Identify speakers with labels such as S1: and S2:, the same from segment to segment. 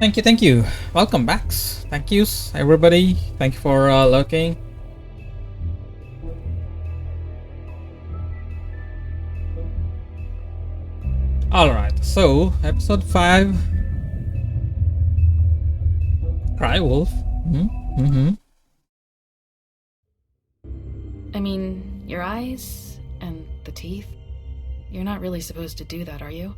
S1: Thank you. Welcome back. Thank yous, everybody. Thank you for lurking. Alright, so episode 5. Cry Wolf.
S2: I mean, your eyes and the teeth. You're not really supposed to do that, are you?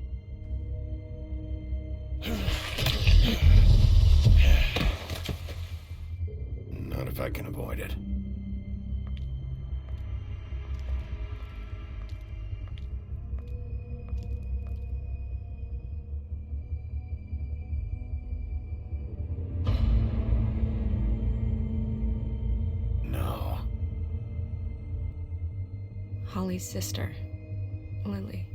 S3: Not if I can avoid it. No.
S2: Holly's sister, Lily.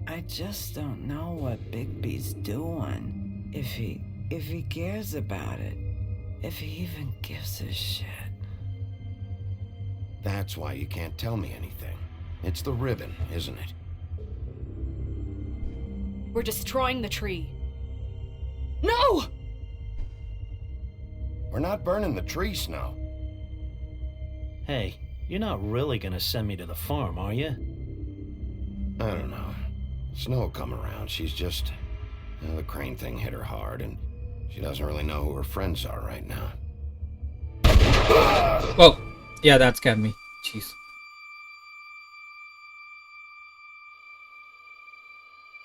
S4: I just don't know what Bigby's doing. If he cares about it. If he even gives a shit.
S3: That's why you can't tell me anything. It's the ribbon, isn't it?
S2: We're destroying the tree. No!
S3: We're not burning the tree, Snow.
S5: Hey, you're not really gonna send me to the farm, are you?
S3: I don't know. Snow will come around. She's just... the crane thing hit her hard, and she doesn't really know who her friends are right now.
S1: Whoa. Yeah, that scared me. Jeez.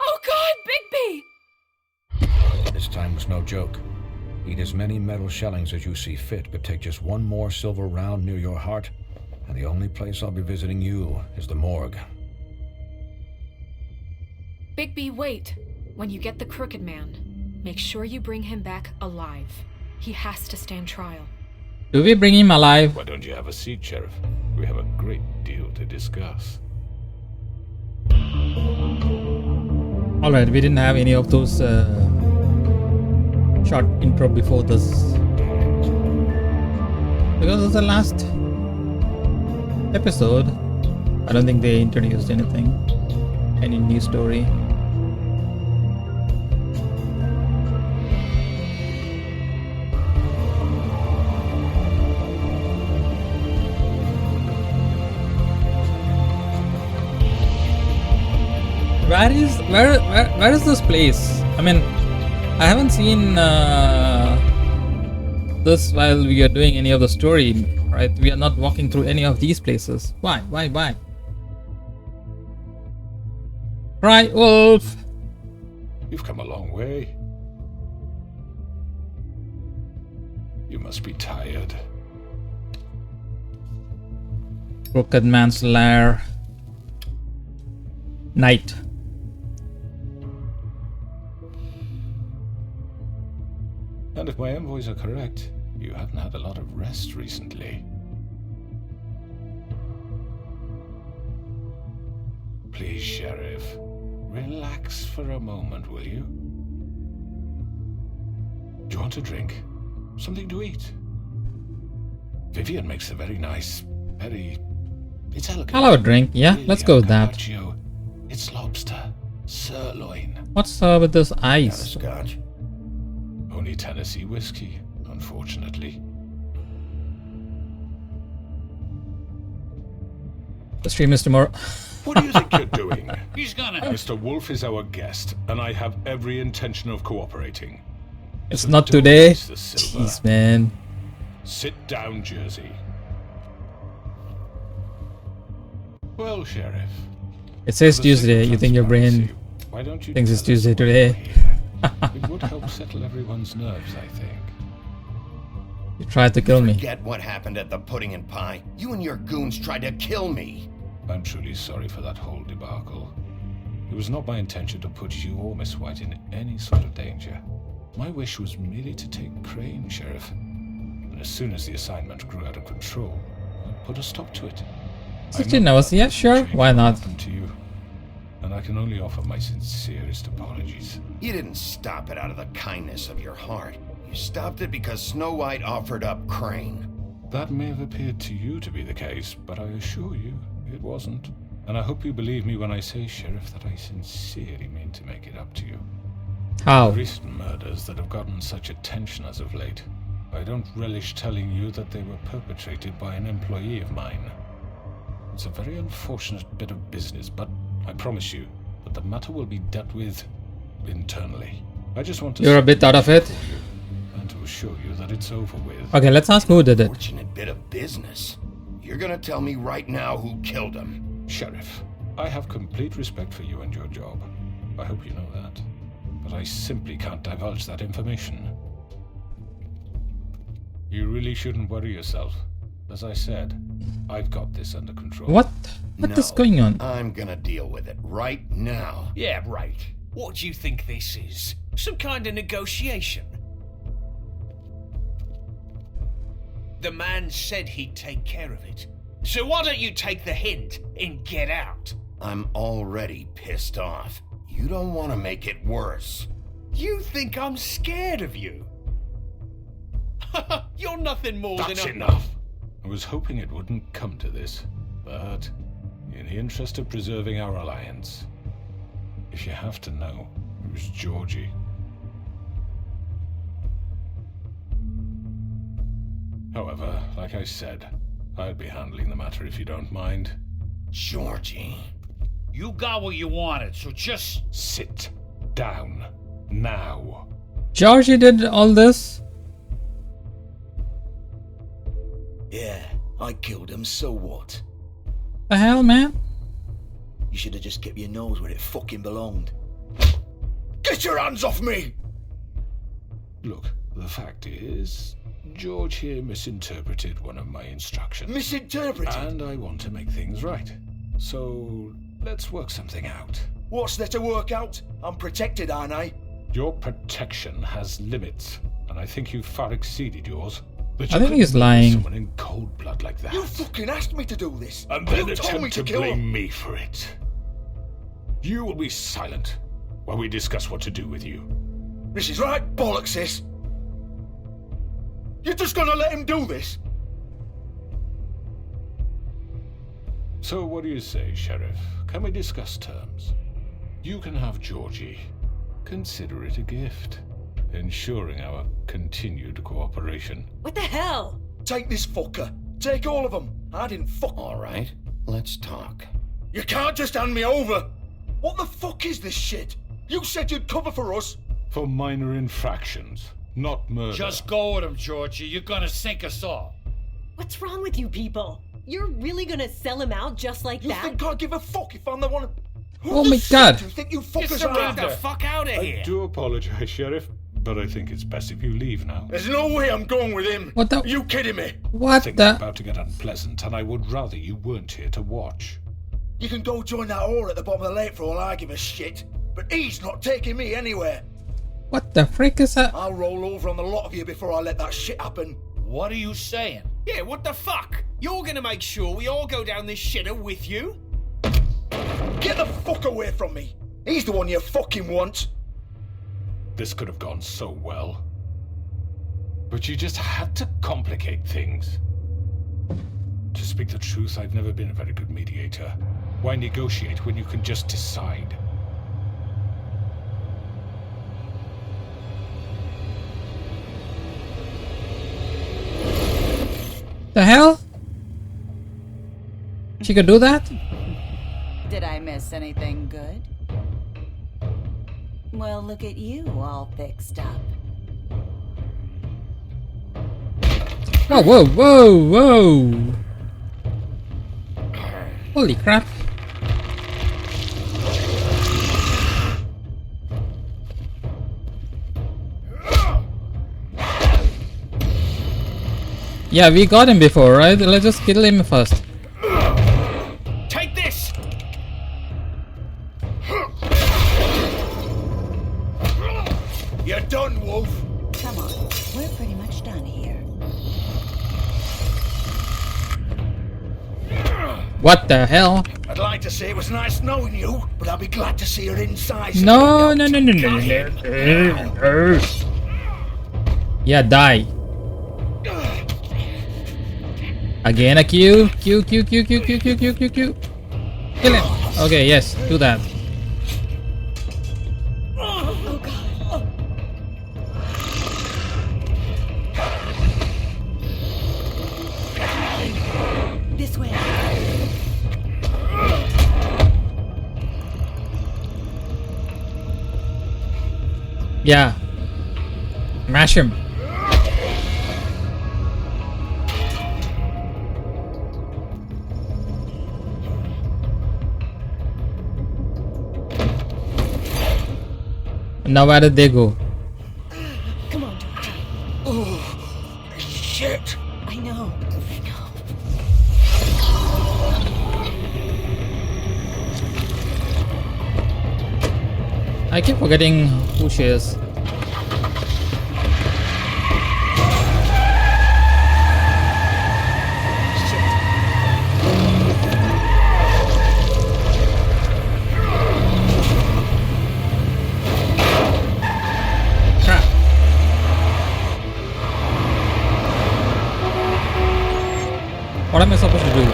S2: Oh God, Bigby!
S6: This time was no joke. Eat as many metal shellings as you see fit, but take just one more silver round near your heart, and the only place I'll be visiting you is the morgue.
S2: Bigby, wait. When you get the Crooked Man, make sure you bring him back alive. He has to stand trial.
S1: Do we bring him alive?
S7: Why don't you have a seat, Sheriff? We have a great deal to discuss.
S1: Alright, we didn't have any of those short intro before this. Because it's the last episode, I don't think they introduced anything. Any new story. Where is this place? I mean, I haven't seen this while we are doing any of the story, right? We are not walking through any of these places. Why? Cry Wolf!
S7: You've come a long way. You must be tired.
S1: Crooked Man's Lair. Night.
S7: And if my envoys are correct, you haven't had a lot of rest recently. Please, Sheriff, relax for a moment, will you? Do you want a drink? Something to eat? Vivian makes a very nice, it's elegant.
S1: I'll have a drink, yeah? Let's go with that.
S7: Carpaccio. It's lobster, sirloin.
S1: What's with this
S3: Got a
S1: ice?
S3: scotch.
S7: Only Tennessee whiskey, unfortunately.
S1: The stream is tomorrow.
S7: What do you think you're doing?
S8: He's gonna...
S7: Mr. Wolf is our guest, and I have every intention of cooperating.
S1: It's
S7: So
S1: not
S7: don't
S1: today.
S7: waste the silver.
S1: Jeez, man.
S7: Sit down, Jersey. Well, Sheriff.
S1: It says
S7: for the sake
S1: Tuesday.
S7: of
S1: You think your brain
S7: transparency, why don't you
S1: thinks it's
S7: tell us
S1: Tuesday
S7: why
S1: today?
S7: you're here? It would help settle everyone's nerves, I think.
S1: You tried to kill me.
S3: Forget what happened at the Pudding and Pie. You and your goons tried to kill me.
S7: I'm truly sorry for that whole debacle. It was not my intention to put you or Miss White in any sort of danger. My wish was merely to take Crane, Sheriff. But as soon as the assignment grew out of control, I put a stop to it.
S1: 16 hours, yeah, sure, why not?
S7: To you, and I can only offer my sincerest apologies.
S3: You didn't stop it out of the kindness of your heart. You stopped it because Snow White offered up Crane.
S7: That may have appeared to you to be the case, but I assure you it wasn't. And I hope you believe me when I say, Sheriff, that I sincerely mean to make it up to you.
S1: How?
S7: Recent murders that have gotten such attention as of late. I don't relish telling you that they were perpetrated by an employee of mine. It's a very unfortunate bit of business, but I promise you that the matter will be dealt with internally. I just want to...
S1: You're a bit out of it.
S7: And to assure you that it's over with.
S1: Okay, let's ask who did it.
S3: Fortunate bit of business. You're gonna tell me right now who killed him.
S7: Sheriff, I have complete respect for you and your job. I hope you know that. But I simply can't divulge that information. You really shouldn't worry yourself. As I said, I've got this under control.
S1: What? What is going on?
S3: I'm gonna deal with it right now.
S8: Yeah, right. What do you think this is? Some kind of negotiation? The man said he'd take care of it. So why don't you take the hint and get out?
S3: I'm already pissed off. You don't want to make it worse.
S8: You think I'm scared of you? You're nothing more
S7: That's
S8: than a...
S7: enough! I was hoping it wouldn't come to this, but in the interest of preserving our alliance, if you have to know, it was Georgie. However, like I said, I'll be handling the matter if you don't mind.
S3: Georgie.
S8: You got what you wanted, so just...
S7: Sit down. Now.
S1: Georgie did all this?
S9: Yeah, I killed him, so what?
S1: The hell, man?
S9: You should have just kept your nose where it fucking belonged. Get your hands off me!
S7: Look, the fact is, George here misinterpreted one of my instructions.
S9: Misinterpreted?
S7: And I want to make things right. So, let's work something out.
S9: What's there to work out? I'm protected, aren't I?
S7: Your protection has limits, and I think you've far exceeded yours. But
S1: I
S7: you
S1: think he's
S7: couldn't murder
S1: lying.
S7: Someone in cold blood like that.
S9: You fucking asked me to do this.
S7: And then
S9: you told me
S7: attempt
S9: to
S7: to
S9: kill
S7: blame
S9: him.
S7: me for it. You will be silent while we discuss what to do with you.
S9: This is right bollocks, sis. You're just gonna let him do this?
S7: So what do you say, Sheriff? Can we discuss terms? You can have Georgie. Consider it a gift, ensuring our continued cooperation.
S10: What the hell?
S9: Take this fucker. Take all of them. I didn't fuck.
S3: All right, let's talk.
S9: You can't just hand me over. What the fuck is this shit? You said you'd cover for us.
S7: For minor infractions, not murder.
S8: Just go with him, Georgie. You're gonna sink us all.
S10: What's wrong with you people? You're really gonna sell him out just like
S9: You
S10: that?
S9: think I give a fuck if I'm the one?
S1: Oh my God.
S9: You think you
S8: Get
S9: fuckers
S8: the
S9: are?
S8: fuck out of
S7: I
S8: here.
S7: do apologize, Sheriff, but I think it's best if you leave now.
S9: There's no way I'm going with him.
S1: What the?
S9: Are you kidding me?
S1: What
S7: Things
S1: the?
S7: are about to get unpleasant, and I would rather you weren't here to watch.
S9: You can go join that whore at the bottom of the lake for all I give a shit. But he's not taking me anywhere.
S1: What the frick is that?
S9: I'll roll over on the lot of you before I let that shit happen.
S8: What are you saying?
S11: Yeah, what the fuck? You're gonna make sure we all go down this shitter with you?
S9: Get the fuck away from me. He's the one you fucking want.
S7: This could have gone so well. But you just had to complicate things. To speak the truth, I've never been a very good mediator. Why negotiate when you can just decide?
S1: The hell? She could do that?
S12: Did I miss anything good? Well, look at you, all fixed up.
S1: Oh, whoa, whoa, whoa! Holy crap. Yeah, we got him before, right? Let's just kill him first.
S11: Take this!
S9: You're done, Wolf.
S12: Come on, we're pretty much done here.
S1: What the hell?
S9: I'd like to say it was nice knowing you, but I'll be glad to see your insides.
S1: No, no, no, no, no, no, no. Yeah, die. Again a Q. Q, Q, Q, Q, Q, Q, Q, Q, Q. Kill him. Okay, yes, do that.
S10: Oh god.
S1: Yeah. Mash him. Now where did they go?
S10: Come on, George.
S9: Oh, shit.
S10: I know.
S1: I keep forgetting who she is. What am I supposed to do?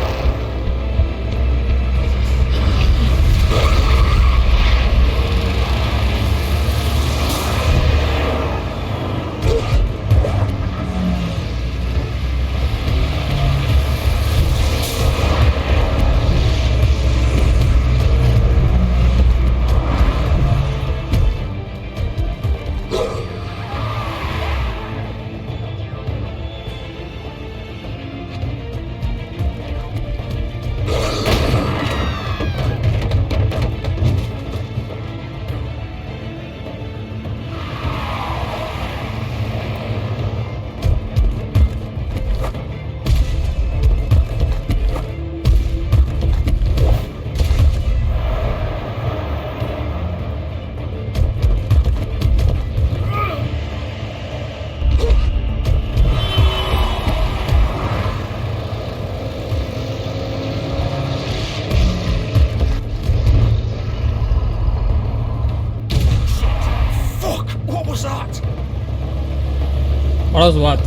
S1: What was what?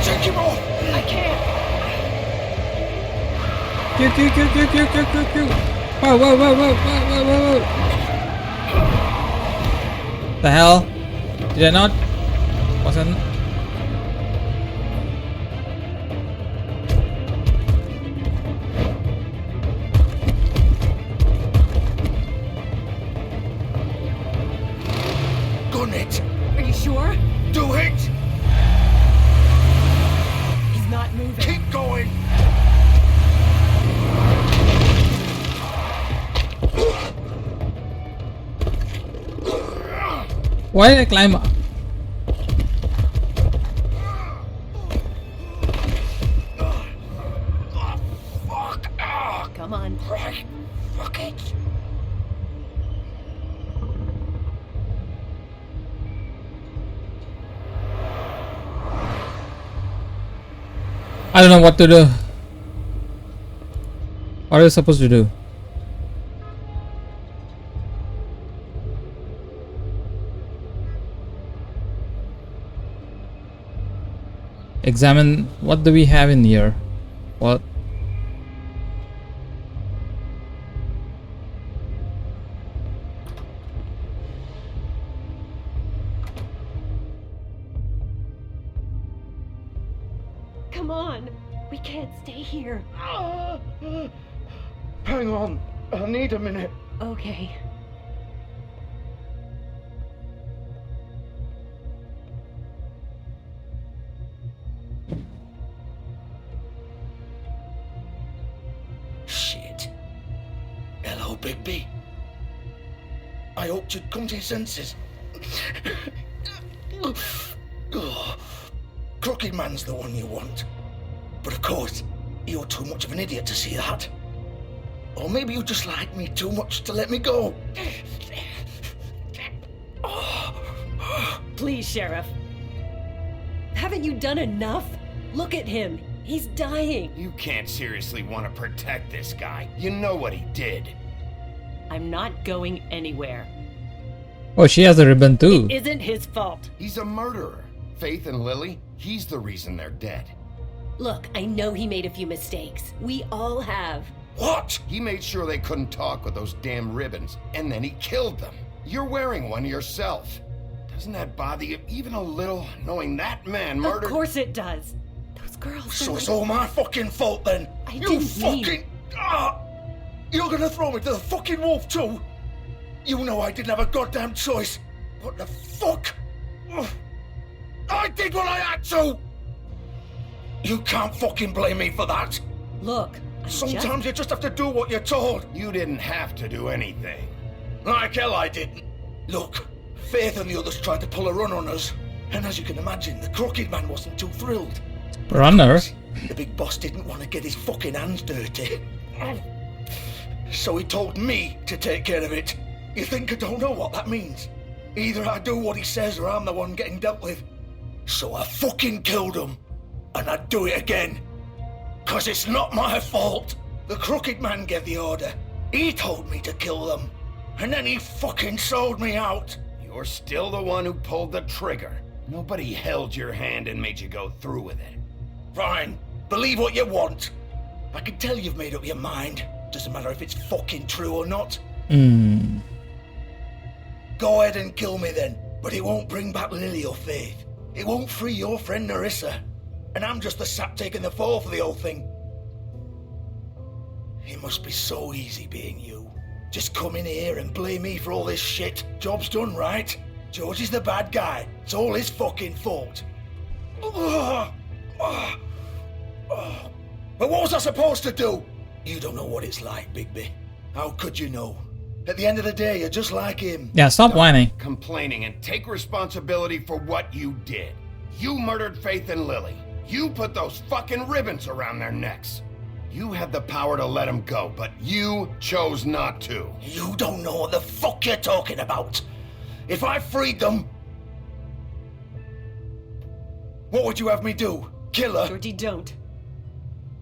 S9: Take him off!
S10: I can't.
S1: Q. Whoa. The hell? Did I not? Wasn't.
S9: Gun it!
S10: Are you sure?
S9: Do it!
S10: He's not moving.
S9: Keep going!
S1: Why did I climb up?
S9: Fuck!
S10: Come on.
S9: Right. Fuck it!
S1: I don't know what to do. What are you supposed to do? Examine what do we have in here? What?
S10: Come on. We can't stay here.
S9: Hang on. I need a minute.
S10: Okay.
S9: Shit. Hello, Bigby. I hoped you'd come to your senses. Crooked Man's the one you want. But of course, you're too much of an idiot to see that. Or maybe you just like me too much to let me go.
S10: Please, Sheriff. Haven't you done enough? Look at him. He's dying.
S3: You can't seriously want to protect this guy. You know what he did.
S10: I'm not going anywhere.
S1: Oh, she has a ribbon too.
S10: It isn't his fault.
S3: He's a murderer. Faith and Lily, he's the reason they're dead.
S10: Look, I know he made a few mistakes. We all have.
S3: What? He made sure they couldn't talk with those damn ribbons, and then he killed them. You're wearing one yourself. To Doesn't that bother you even a little, knowing that man murdered?
S10: Of course it does. Those girls.
S9: So it's all my fucking fault then. You fucking. You're gonna throw me to the fucking wolf too? You know I didn't have a goddamn choice. What the fuck? I did what I had to! You can't fucking blame me for that.
S10: Look,
S9: sometimes you just have to do what you're told.
S3: You didn't have to do anything.
S9: Like hell I didn't. Look, Faith and the others tried to pull a run on us. And as you can imagine, the Crooked Man wasn't too thrilled.
S1: Runner?
S9: The big boss didn't want to get his fucking hands dirty. So he told me to take care of it. You think I don't know what that means? Either I do what he says or I'm the one getting dealt with. So I fucking killed him. And I'd do it again. 'Cause it's not my fault. The Crooked Man gave the order. He told me to kill them. And then he fucking sold me out.
S3: You're still the one who pulled the trigger. Nobody held your hand and made you go through with it.
S9: Fine. Believe what you want. I can tell you've made up your mind. Doesn't matter if it's fucking true or not. Go ahead and kill me then. But it won't bring back Lily or Faith. It won't free your friend Narissa. And I'm just the sap taking the fall for the whole thing. It must be so easy being you. Just come in here and blame me for all this shit. Job's done, right? George is the bad guy. It's all his fucking fault. But what was I supposed to do? You don't know what it's like, Bigby. How could you know? At the end of the day, you're just like him.
S1: Yeah, stop whining.
S3: Complaining and take responsibility for what you did. You murdered Faith and Lily. You put those fucking ribbons around their necks. You had the power to let them go, but you chose not to.
S9: You don't know what the fuck you're talking about. If I freed them... What would you have me do? Kill her?
S10: Georgie, don't.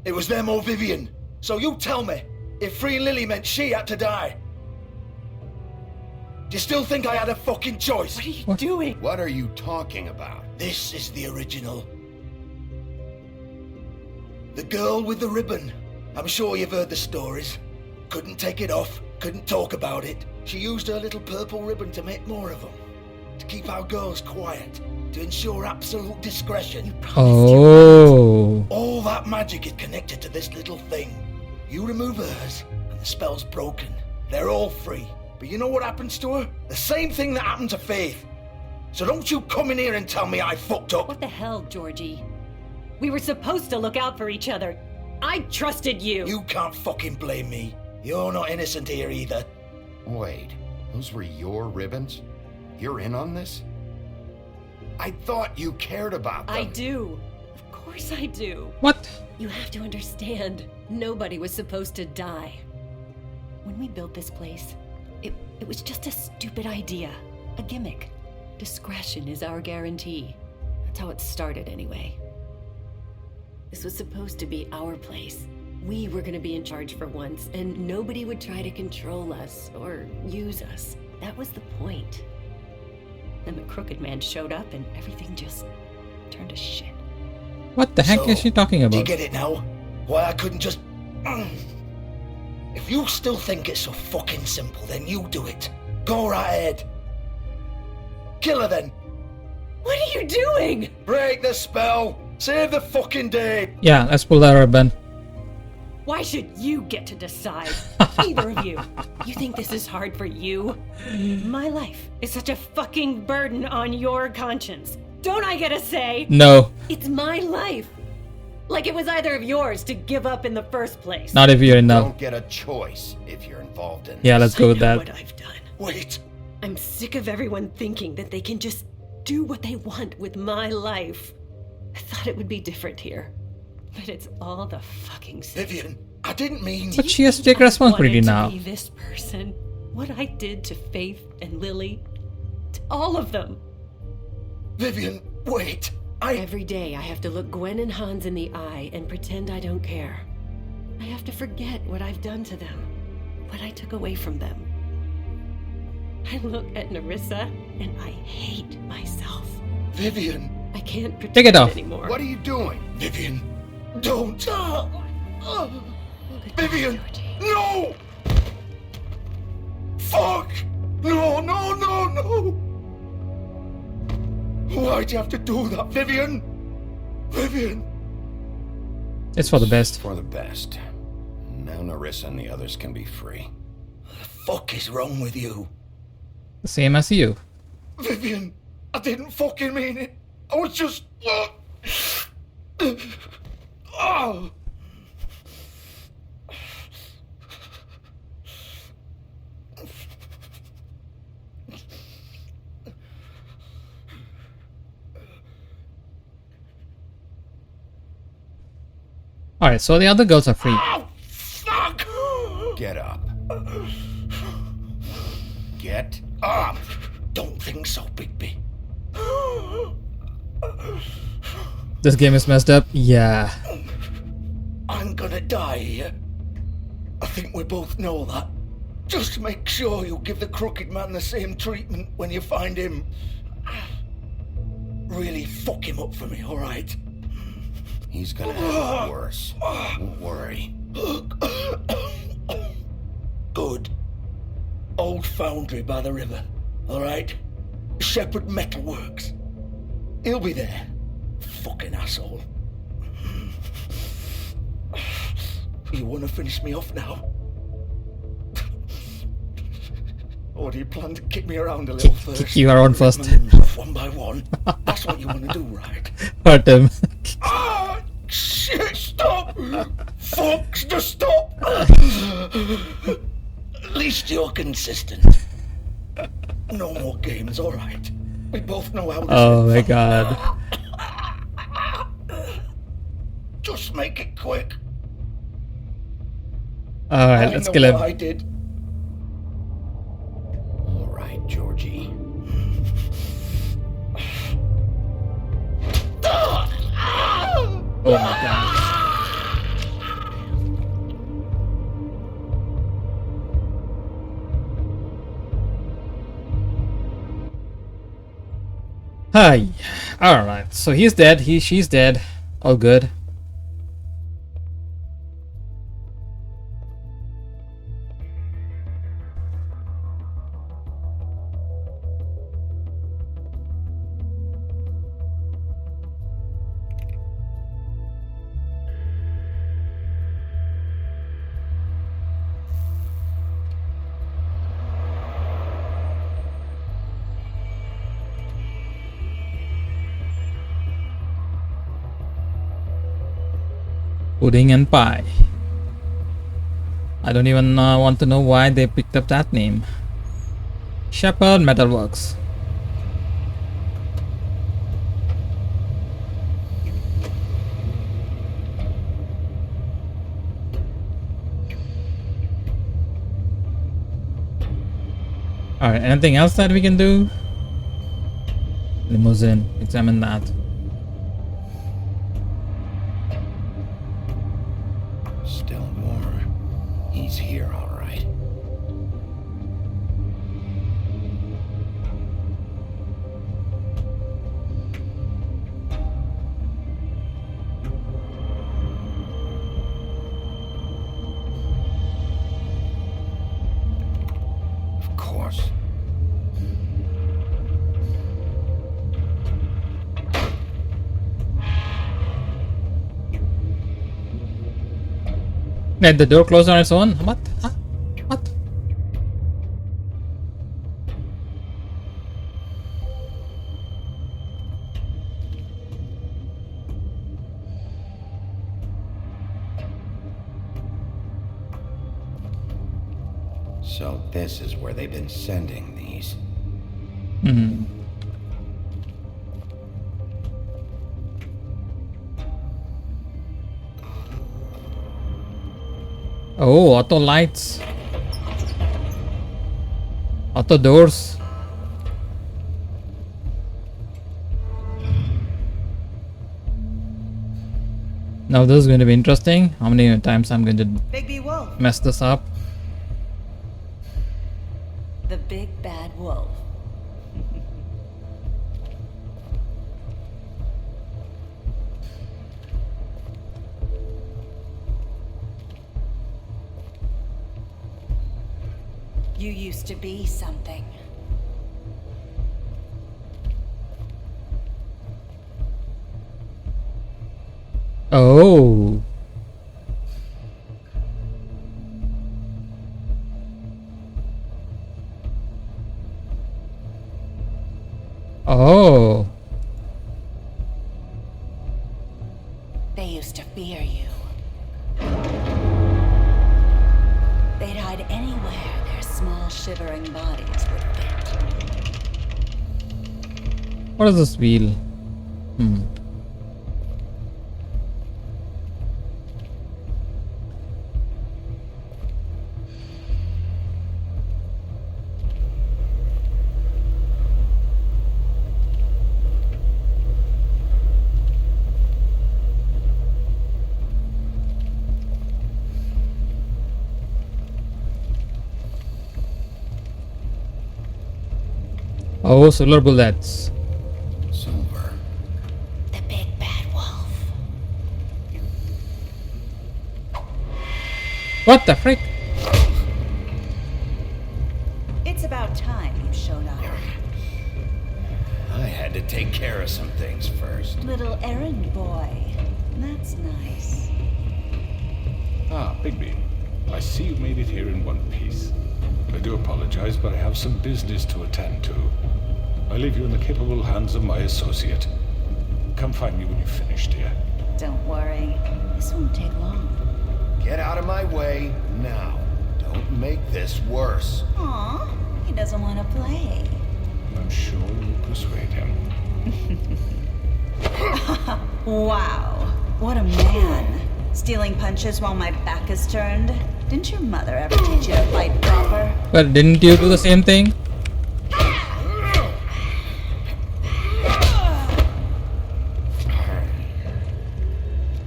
S9: It was them or Vivian. So you tell me, if freeing Lily meant she had to die, do you still think I had a fucking choice?
S10: What are you doing?
S3: What are you talking about?
S9: This is the original. The girl with the ribbon. I'm sure you've heard the stories. Couldn't take it off, couldn't talk about it. She used her little purple ribbon to make more of them. To keep our girls quiet. To ensure absolute discretion.
S1: Oh.
S9: All that magic is connected to this little thing. You remove hers, and the spell's broken. They're all free. But you know what happens to her? The same thing that happened to Faith. So don't you come in here and tell me I fucked up.
S10: What the hell, Georgie? We were supposed to look out for each other. I trusted you.
S9: You can't fucking blame me. You're not innocent here either.
S3: Wait, those were your ribbons? You're in on this? I thought you cared about them.
S10: I do. Of course I do.
S1: What?
S10: You have to understand, nobody was supposed to die. When we built this place, it was just a stupid idea. A gimmick. Discretion is our guarantee. That's how it started anyway. This was supposed to be our place. We were gonna be in charge for once, and nobody would try to control us or use us. That was the point. Then the Crooked Man showed up and everything just turned to shit.
S1: What the heck is she talking about?
S9: Do you get it now? Why I couldn't just... If you still think it's so fucking simple, then you do it. Go right ahead. Kill her then.
S10: What are you doing?
S9: Break the spell. Save the fucking day.
S1: Yeah, let's pull that ribbon.
S10: Why should you get to decide? Either of you. You think this is hard for you? My life is such a fucking burden on your conscience. Don't I get a say?
S1: No.
S10: It's my life. Like it was either of yours to give up in the first place.
S1: Not if you're in
S3: Don't get a choice if you're involved in
S1: Yeah, let's go with
S10: I know
S1: that.
S10: what I've done.
S9: Wait.
S10: I'm sick of everyone thinking that they can just do what they want with my life. I thought it would be different here. But it's all the fucking same.
S9: Vivian, I didn't mean...
S1: But she has to take responsibility now.
S10: To be this person. What I did to Faith and Lily. To all of them.
S9: Vivian, wait.
S10: Every day I have to look Gwen and Hans in the eye and pretend I don't care. I have to forget what I've done to them. What I took away from them. I look at Narissa and I hate myself.
S9: Vivian.
S10: I can't pretend
S1: Take it off.
S10: anymore.
S3: What are you doing?
S9: Vivian, don't. Vivian, no! Fuck! No, no, no, no! Why'd you have to do that, Vivian? Vivian!
S1: It's for the best.
S3: For the best. Now Narissa and the others can be free.
S9: What the fuck is wrong with you?
S1: The same as you.
S9: Vivian, I didn't fucking mean it. I was just... Oh.
S1: Alright, so the other girls are free.
S9: Oh, fuck!
S3: Get up. Get up!
S9: Don't think so, Bigby.
S1: This game is messed up? Yeah.
S9: I'm gonna die here. I think we both know that. Just make sure you give the crooked man the same treatment when you find him. Really fuck him up for me, alright?
S3: He's gonna have it worse. Don't worry.
S9: Good. Old foundry by the river, alright? Shepherd Metalworks. He'll be there. Fucking asshole. You wanna finish me off now? Or do you plan to kick me around a little first?
S1: Kick you around first.
S9: One by one. That's what you wanna do, right?
S1: Hurt him.
S9: Ah, shit, stop! Fuck, just stop! At least you're consistent. No more games, alright? We both know how this
S1: Oh my
S9: ends.
S1: god.
S9: Just make it quick.
S1: Alright, let's
S9: I know
S1: kill him.
S9: what I did.
S3: All right, Georgie.
S1: Oh my god. Hi. Alright, so he's dead, she's dead. All good. Pudding and pie. I don't even want to know why they picked up that name. Shepherd Metalworks. Alright, anything else that we can do? Limousine, examine that.
S3: Still more. He's here, all right. Of course.
S1: Let the door close on its own? What? Huh? What?
S3: So this is where they've been sending these.
S1: Mm-hmm. Oh, auto lights. Auto doors. Now this is going to be interesting. How many times I'm going to
S12: Bigby Wolf.
S1: mess this up?
S10: The big bad wolf.
S12: You used to be something.
S1: Oh. Oh.
S12: They used to fear you. They'd hide anywhere their small shivering bodies would fit.
S1: What is this wheel? Oh, solar bullets.
S3: Silver.
S12: The big bad wolf.
S1: What the frick?
S12: It's about time you showed up.
S3: I had to take care of some things first.
S12: Little errand boy. That's nice.
S7: Ah, Bigby. I see you made it here in one piece. I do apologize, but I have some business to attend to. I leave you in the capable hands of my associate. Come find me when you've finished here.
S12: Don't worry. This won't take long.
S3: Get out of my way now. Don't make this worse.
S12: Aw, he doesn't want to play.
S7: I'm sure you'll persuade him.
S12: Wow, what a man. Stealing punches while my back is turned? Didn't your mother ever teach you to fight proper?
S1: But didn't you do the same thing?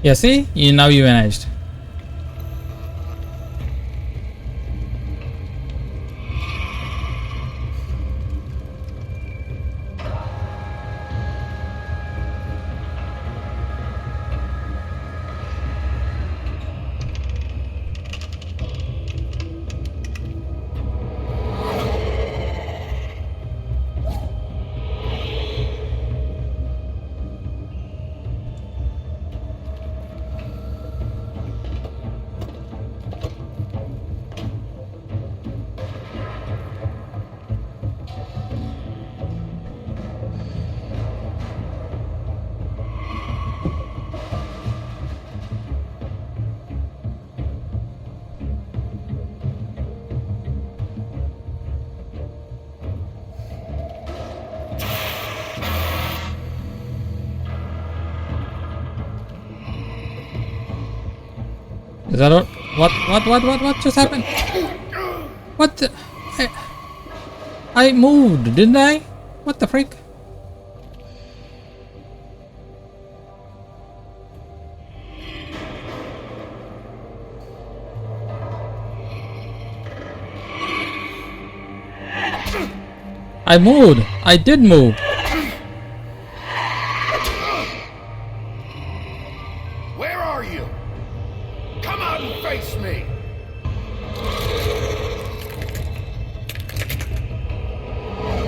S1: Yeah, see? Now you managed. Is that all? What just happened? What the? I moved, didn't I? What the freak? I moved. I did move.
S3: Where are you? Come out and face me!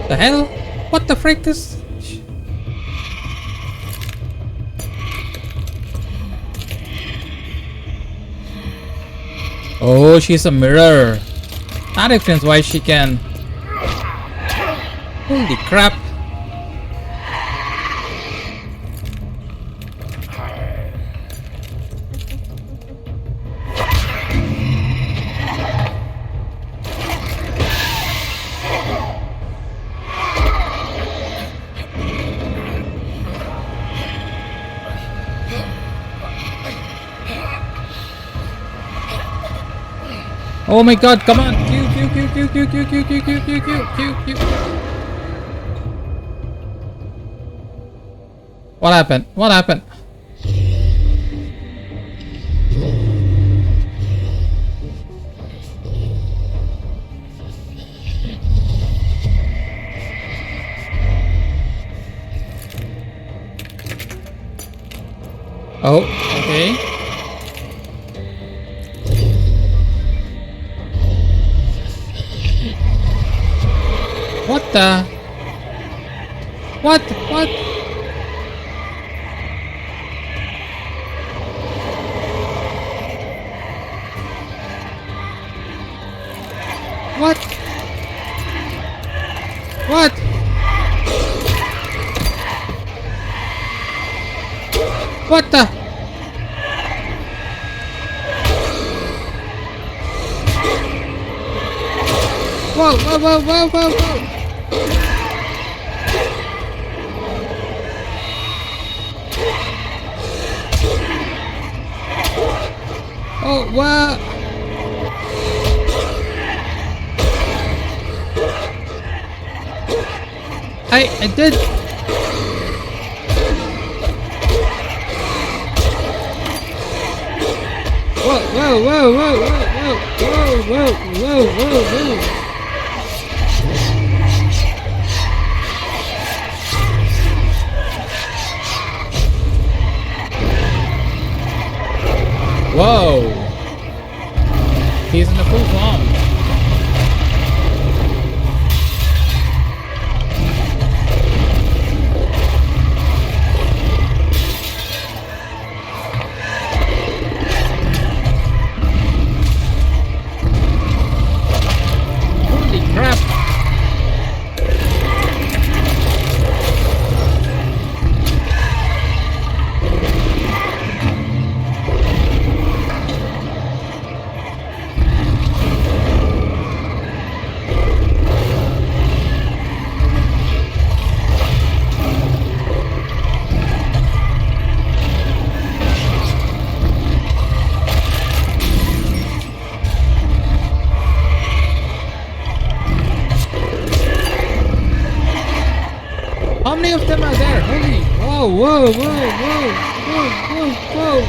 S1: The hell? What the frick is? Oh, she's a mirror. That explains why she can. Holy crap. Oh my god, come on! Q. What happened? What happened? Oh, okay. What the? What? What the? Whoa, whoa, whoa, whoa, whoa, whoa! Oh, what? I did. Whoa, whoa, whoa, whoa, whoa, whoa, whoa, whoa, whoa, whoa. Whoa! He's in the full form. Holy crap! How many of them are there? Holy! Whoa! Whoa! Whoa! Whoa! Whoa! Whoa! Whoa!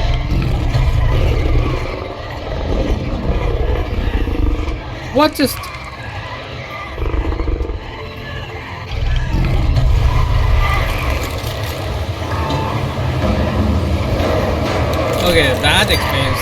S1: What just? Okay, that explains.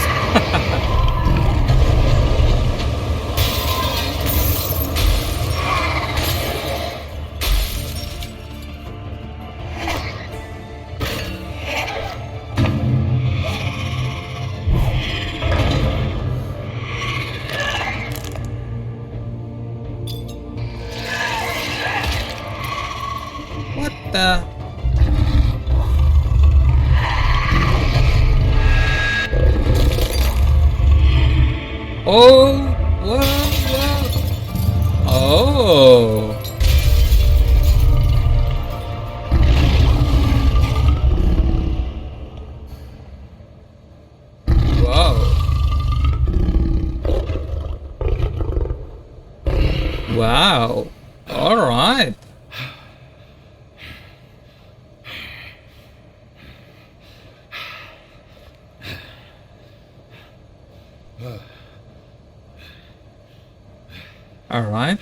S1: What the? Oh, whoa, whoa. Oh. Whoa. Wow. All right. All right.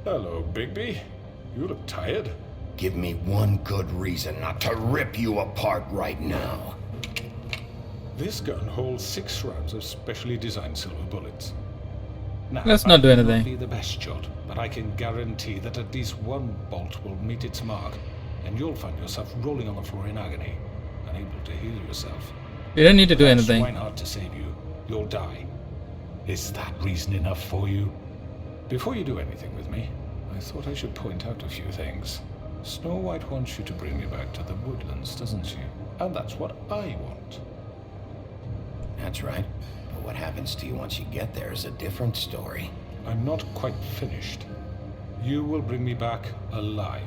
S7: Hello, Bigby. You look tired.
S3: Give me one good reason not to rip you apart right now.
S7: This gun holds 6 rounds of specially designed silver bullets. Now,
S1: Let's not do
S7: I may
S1: anything.
S7: Be the best shot, but I can guarantee that at least one bolt will meet its mark, and you'll find yourself rolling on the floor in agony, unable to heal yourself.
S1: You don't need to do anything.
S7: Swinehard to save you. You'll die. Is that reason enough for you? Before you do anything with me, I thought I should point out a few things. Snow White wants you to bring me back to the woodlands, doesn't she? And that's what I want.
S3: That's right. But what happens to you once you get there is a different story.
S7: I'm not quite finished. You will bring me back alive.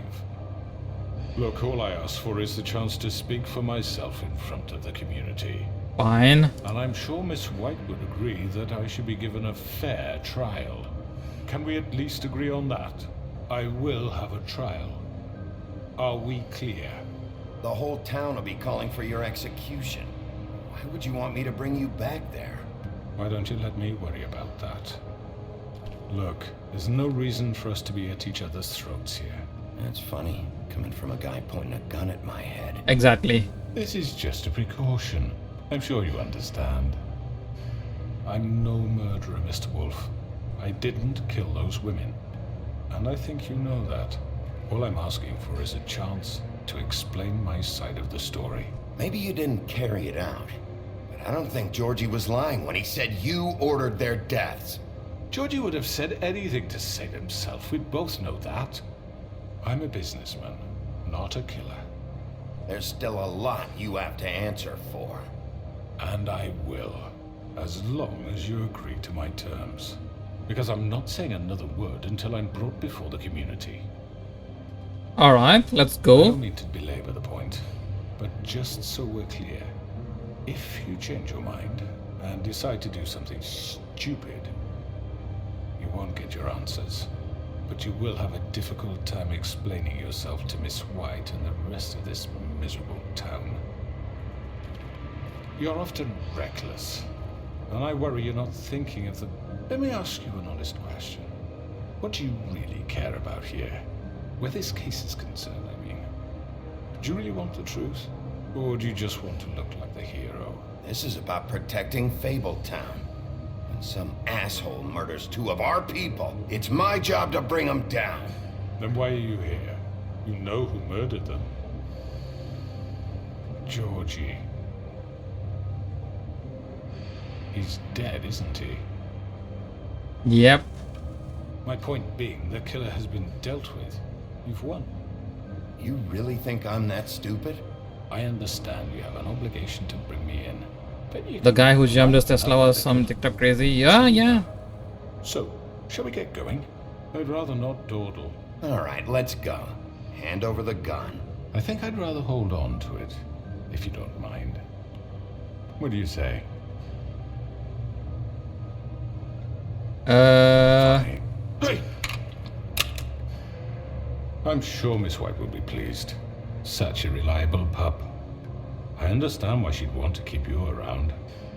S7: Look, all I ask for is the chance to speak for myself in front of the community.
S1: Fine.
S7: And I'm sure Miss White would agree that I should be given a fair trial. Can we at least agree on that? I will have a trial. Are we clear?
S3: The whole town will be calling for your execution. Why would you want me to bring you back there?
S7: Why don't you let me worry about that? Look, there's no reason for us to be at each other's throats here.
S3: That's funny, coming from a guy pointing a gun at my head.
S1: Exactly.
S7: This is just a precaution. I'm sure you understand. I'm no murderer, Mr. Wolf. I didn't kill those women. And I think you know that. All I'm asking for is a chance to explain my side of the story.
S3: Maybe you didn't carry it out, but I don't think Georgie was lying when he said you ordered their deaths.
S7: Georgie would have said anything to save himself. We both know that. I'm a businessman, not a killer.
S3: There's still a lot you have to answer for.
S7: And I will, as long as you agree to my terms. Because I'm not saying another word until I'm brought before the community.
S1: Alright, let's
S7: I
S1: go.
S7: don't mean to belabor the point, but just so we're clear, if you change your mind and decide to do something stupid, you won't get your answers, but you will have a difficult time explaining yourself to Miss White and the rest of this miserable town. You're often reckless, and I worry you're not thinking of the... Let me ask you an honest question. What do you really care about here? Where this case is concerned, I mean. Do you really want the truth? Or do you just want to look like the hero?
S3: This is about protecting Fabletown. When some asshole murders 2 of our people, it's my job to bring them down.
S7: Then why are you here? You know who murdered them. Georgie. He's dead, isn't he?
S1: Yep.
S7: My point being, the killer has been dealt with. You've won.
S3: You really think I'm that stupid?
S7: I understand you have an obligation to bring me in. But you
S1: The guy who jumped his Tesla was some TikTok crazy. Yeah.
S7: So, shall we get going? I'd rather not dawdle.
S3: Alright, let's go. Hand over the gun.
S7: I think I'd rather hold on to it, if you don't mind. What do you say? Fine. Hey! I'm sure Miss White will be pleased. Such a reliable pup. I understand why she'd want to keep you around.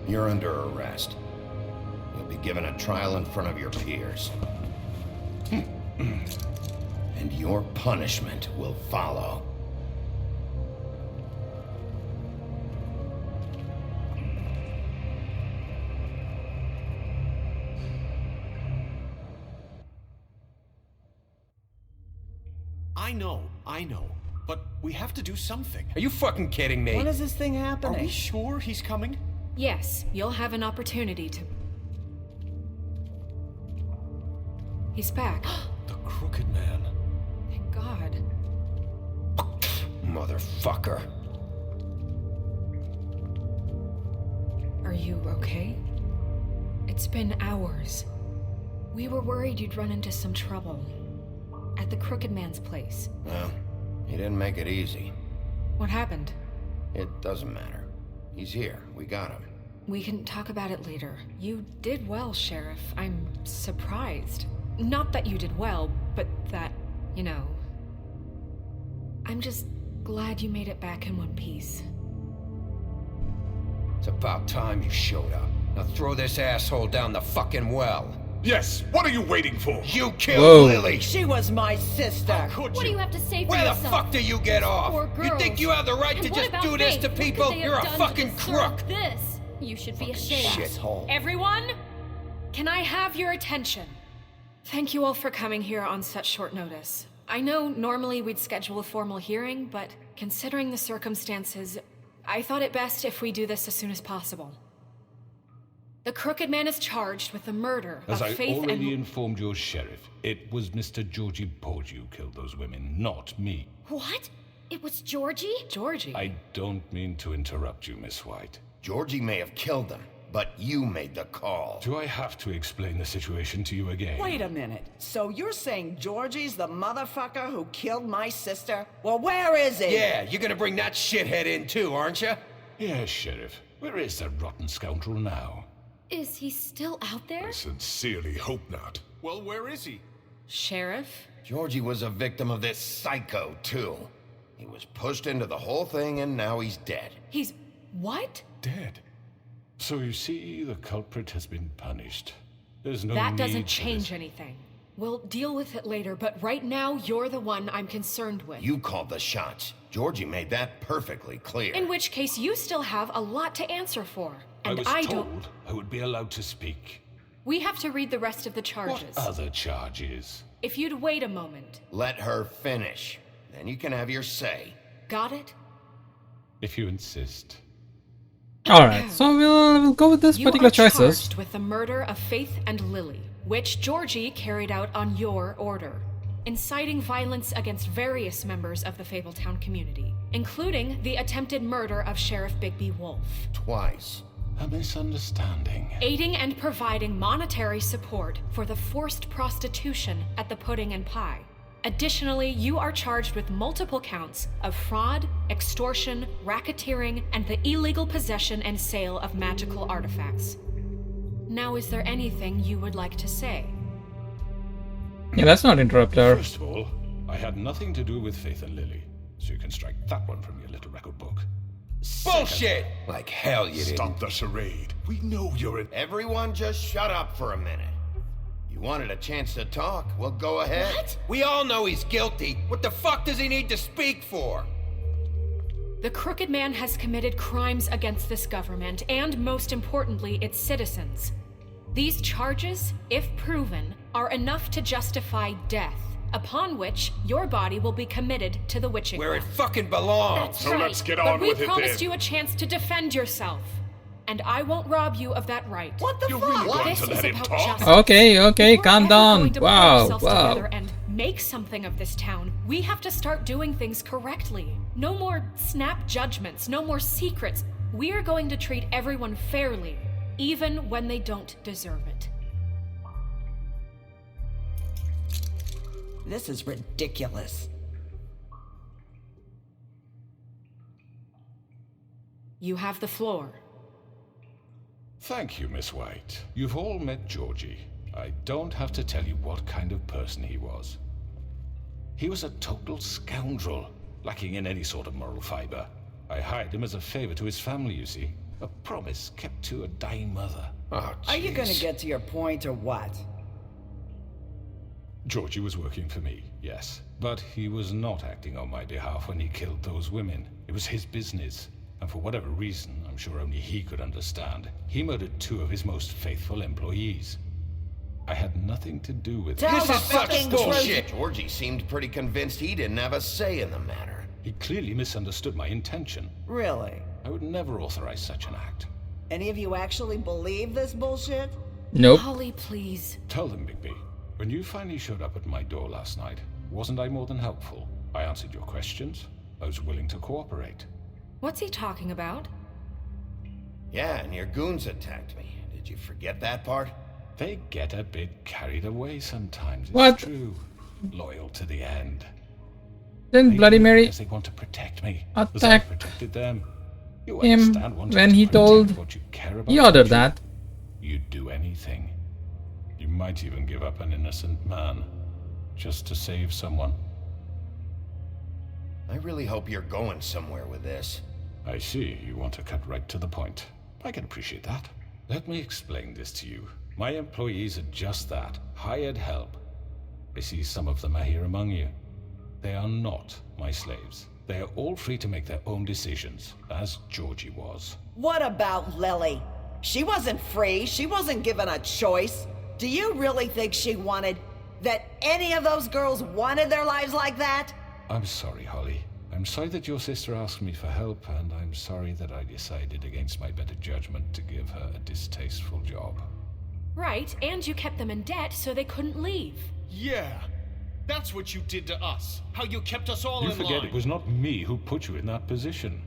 S3: You're under arrest. You'll be given a trial in front of your peers. And your punishment will follow.
S11: I know. But we have to do something.
S13: Are you fucking kidding me?
S4: When is this thing
S11: Are
S4: happening?
S11: we sure he's coming?
S2: Yes, you'll have an opportunity to... He's back.
S11: The Crooked Man.
S2: Thank God.
S3: Motherfucker.
S2: Are you okay? It's been hours. We were worried you'd run into some trouble. At the Crooked Man's place.
S3: Well, he didn't make it easy.
S2: What happened?
S3: It doesn't matter. He's here. We got him.
S2: We can talk about it later. You did well, Sheriff. I'm surprised. Not that you did well, but that, you know... I'm just glad you made it back in one piece.
S13: It's about time you showed up. Now throw this asshole down the fucking well.
S7: Yes, what are you waiting for?
S13: You killed Lily!
S4: She was my sister!
S8: Could
S14: What do you have to say for
S13: Where the
S14: yourself?
S13: fuck do you get off?
S14: Poor
S13: You
S14: girls.
S13: think you have the right
S14: And
S13: to
S14: what
S13: just
S14: about
S13: do this
S14: Faith?
S13: to
S14: What could
S13: people?
S14: they have
S13: You're a
S14: done to
S13: fucking
S14: deserve
S13: crook!
S14: This. You should be ashamed.
S3: Shithole.
S2: Everyone, can I have your attention? Thank you all for coming here on such short notice. I know normally we'd schedule a formal hearing, but considering the circumstances, I thought it best if we do this as soon as possible. The Crooked Man is charged with the murder
S7: As
S2: of
S7: I
S2: Faith
S7: already
S2: and...
S7: informed your sheriff, it was Mr. Georgie Porgy who killed those women, not me.
S14: What? It was Georgie?
S2: Georgie?
S7: I don't mean to interrupt you, Miss White.
S3: Georgie may have killed them, but you made the call.
S7: Do I have to explain the situation to you again?
S4: Wait a minute. So you're saying Georgie's the motherfucker who killed my sister? Well, where is he?
S13: Yeah, you're gonna bring that shithead in too, aren't you?
S7: Yes, Sheriff. Where is that rotten scoundrel now?
S14: Is he still out there?
S7: I sincerely hope not.
S11: Well, where is he?
S2: Sheriff?
S3: Georgie was a victim of this psycho, too. He was pushed into the whole thing and now he's dead.
S2: He's... what?
S7: Dead. So you see, the culprit has been punished. There's no
S2: That
S7: need
S2: doesn't
S7: for
S2: change
S7: this.
S2: anything. We'll deal with it later, but right now, you're the one I'm concerned with.
S3: You called the shots. Georgie made that perfectly clear.
S2: In which case, you still have a lot to answer for. And
S7: I was
S2: don't...
S7: told I would be allowed to speak.
S2: We have to read the rest of the charges.
S7: What other charges?
S2: If you'd wait a moment.
S3: Let her finish. Then you can have your say.
S2: Got it?
S7: If you insist.
S1: Alright, so we'll go with this particular
S2: You are
S1: choices.
S2: charged with the murder of Faith and Lily, which Georgie carried out on your order, inciting violence against various members of the Fabletown community, including the attempted murder of Sheriff Bigby Wolf.
S3: Twice.
S7: A misunderstanding.
S2: Aiding and providing monetary support for the forced prostitution at the Pudding and Pie. Additionally, you are charged with multiple counts of fraud, extortion, racketeering, and the illegal possession and sale of magical artifacts. Now, is there anything you would like to say?
S1: Yeah, that's not interrupt her.
S7: First of all, I had nothing to do with Faith and Lily, so you can strike that one from your little record book.
S13: Bullshit! Like hell you didn't.
S3: Stop the charade. We know you're in. Everyone just shut up for a minute. You wanted a chance to talk, well go ahead.
S13: What? We all know he's guilty. What the fuck does he need to speak for?
S2: The Crooked Man has committed crimes against this government and, most importantly, its citizens. These charges, if proven, are enough to justify death, upon which your body will be committed to the witching
S13: Where it
S2: well.
S13: fucking belongs.
S2: That's right.
S3: Let's get
S2: but
S3: on
S2: we
S3: with it
S2: promised
S3: then.
S2: you a chance to defend yourself. And I won't rob you of that right.
S12: What the
S3: You're
S12: fuck?
S3: really going
S2: This
S3: to
S2: is
S3: let him
S2: about
S3: talk?
S2: justice.
S1: Okay,
S2: If we're
S1: calm
S2: ever
S1: down.
S2: going to pull
S1: Wow,
S2: ourselves
S1: wow.
S2: together and make something of this town, we have to start doing things correctly. No more snap judgments, no more secrets. We are going to treat everyone fairly, even when they don't deserve it.
S4: This is ridiculous.
S2: You have the floor.
S7: Thank you, Miss White. You've all met Georgie. I don't have to tell you what kind of person he was. He was a total scoundrel, lacking in any sort of moral fiber. I hired him as a favor to his family, you see. A promise kept to a dying mother.
S3: Oh,
S4: Are you gonna
S3: jeez.
S4: get to your point or what?
S7: Georgie was working for me, yes. But he was not acting on my behalf when he killed those women. It was his business. And for whatever reason, I'm sure only he could understand, he murdered 2 of his most faithful employees. I had nothing to do with it.
S13: This is fucking bullshit.
S3: Georgie seemed pretty convinced he didn't have a say in the matter.
S7: He clearly misunderstood my intention.
S4: Really?
S7: I would never authorize such an act.
S4: Any of you actually believe this bullshit?
S1: Nope.
S2: Holly, please.
S7: Tell them, Bigby. When you finally showed up at my door last night, wasn't I more than helpful? I answered your questions. I was willing to cooperate.
S2: What's he talking about?
S3: Yeah, and your goons attacked me. Did you forget that part?
S7: They get a bit carried away sometimes. It's
S1: What?
S7: true. Loyal to the end.
S1: Then
S7: They
S1: Bloody
S7: do it
S1: Mary
S7: because they want to protect me. As I
S1: attacked
S7: protected them. You
S1: him
S7: understand wanting
S1: when
S7: to
S1: he
S7: protect
S1: told
S7: what you care about,
S1: he ordered
S7: don't you?
S1: that.
S7: You'd do anything. You might even give up an innocent man just to save someone.
S3: I really hope you're going somewhere with this.
S7: I see you want to cut right to the point. I can appreciate that. Let me explain this to you. My employees are just that, hired help. I see some of them are here among you. They are not my slaves. They are all free to make their own decisions, as Georgie was.
S4: What about Lily? She wasn't free. She wasn't given a choice. Do you really think she wanted... that any of those girls wanted their lives like that?
S7: I'm sorry, Holly. I'm sorry that your sister asked me for help, and I'm sorry that I decided against my better judgment to give her a distasteful job.
S2: Right, and you kept them in debt so they couldn't leave.
S11: Yeah, that's what you did to us. How you kept us all
S7: You
S11: in
S7: forget
S11: line.
S7: it was not me who put you in that position.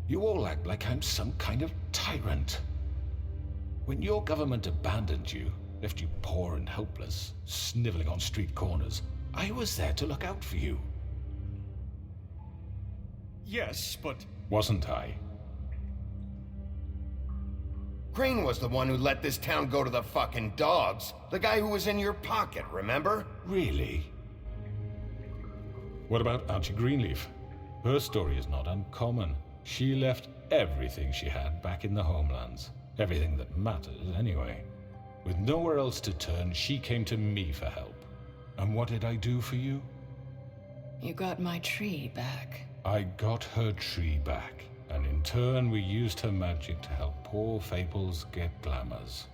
S7: You all act like I'm some kind of tyrant. When your government abandoned you, left you poor and helpless, sniveling on street corners, I was there to look out for you.
S11: Yes, but...
S7: Wasn't I?
S3: Crane was the one who let this town go to the fucking dogs. The guy who was in your pocket, remember?
S7: Really? What about Auntie Greenleaf? Her story is not uncommon. She left everything she had back in the homelands. Everything that matters, anyway. With nowhere else to turn, she came to me for help. And what did I do for you?
S10: You got my tree back.
S7: I got her tree back, and in turn we used her magic to help poor Fables get glamours.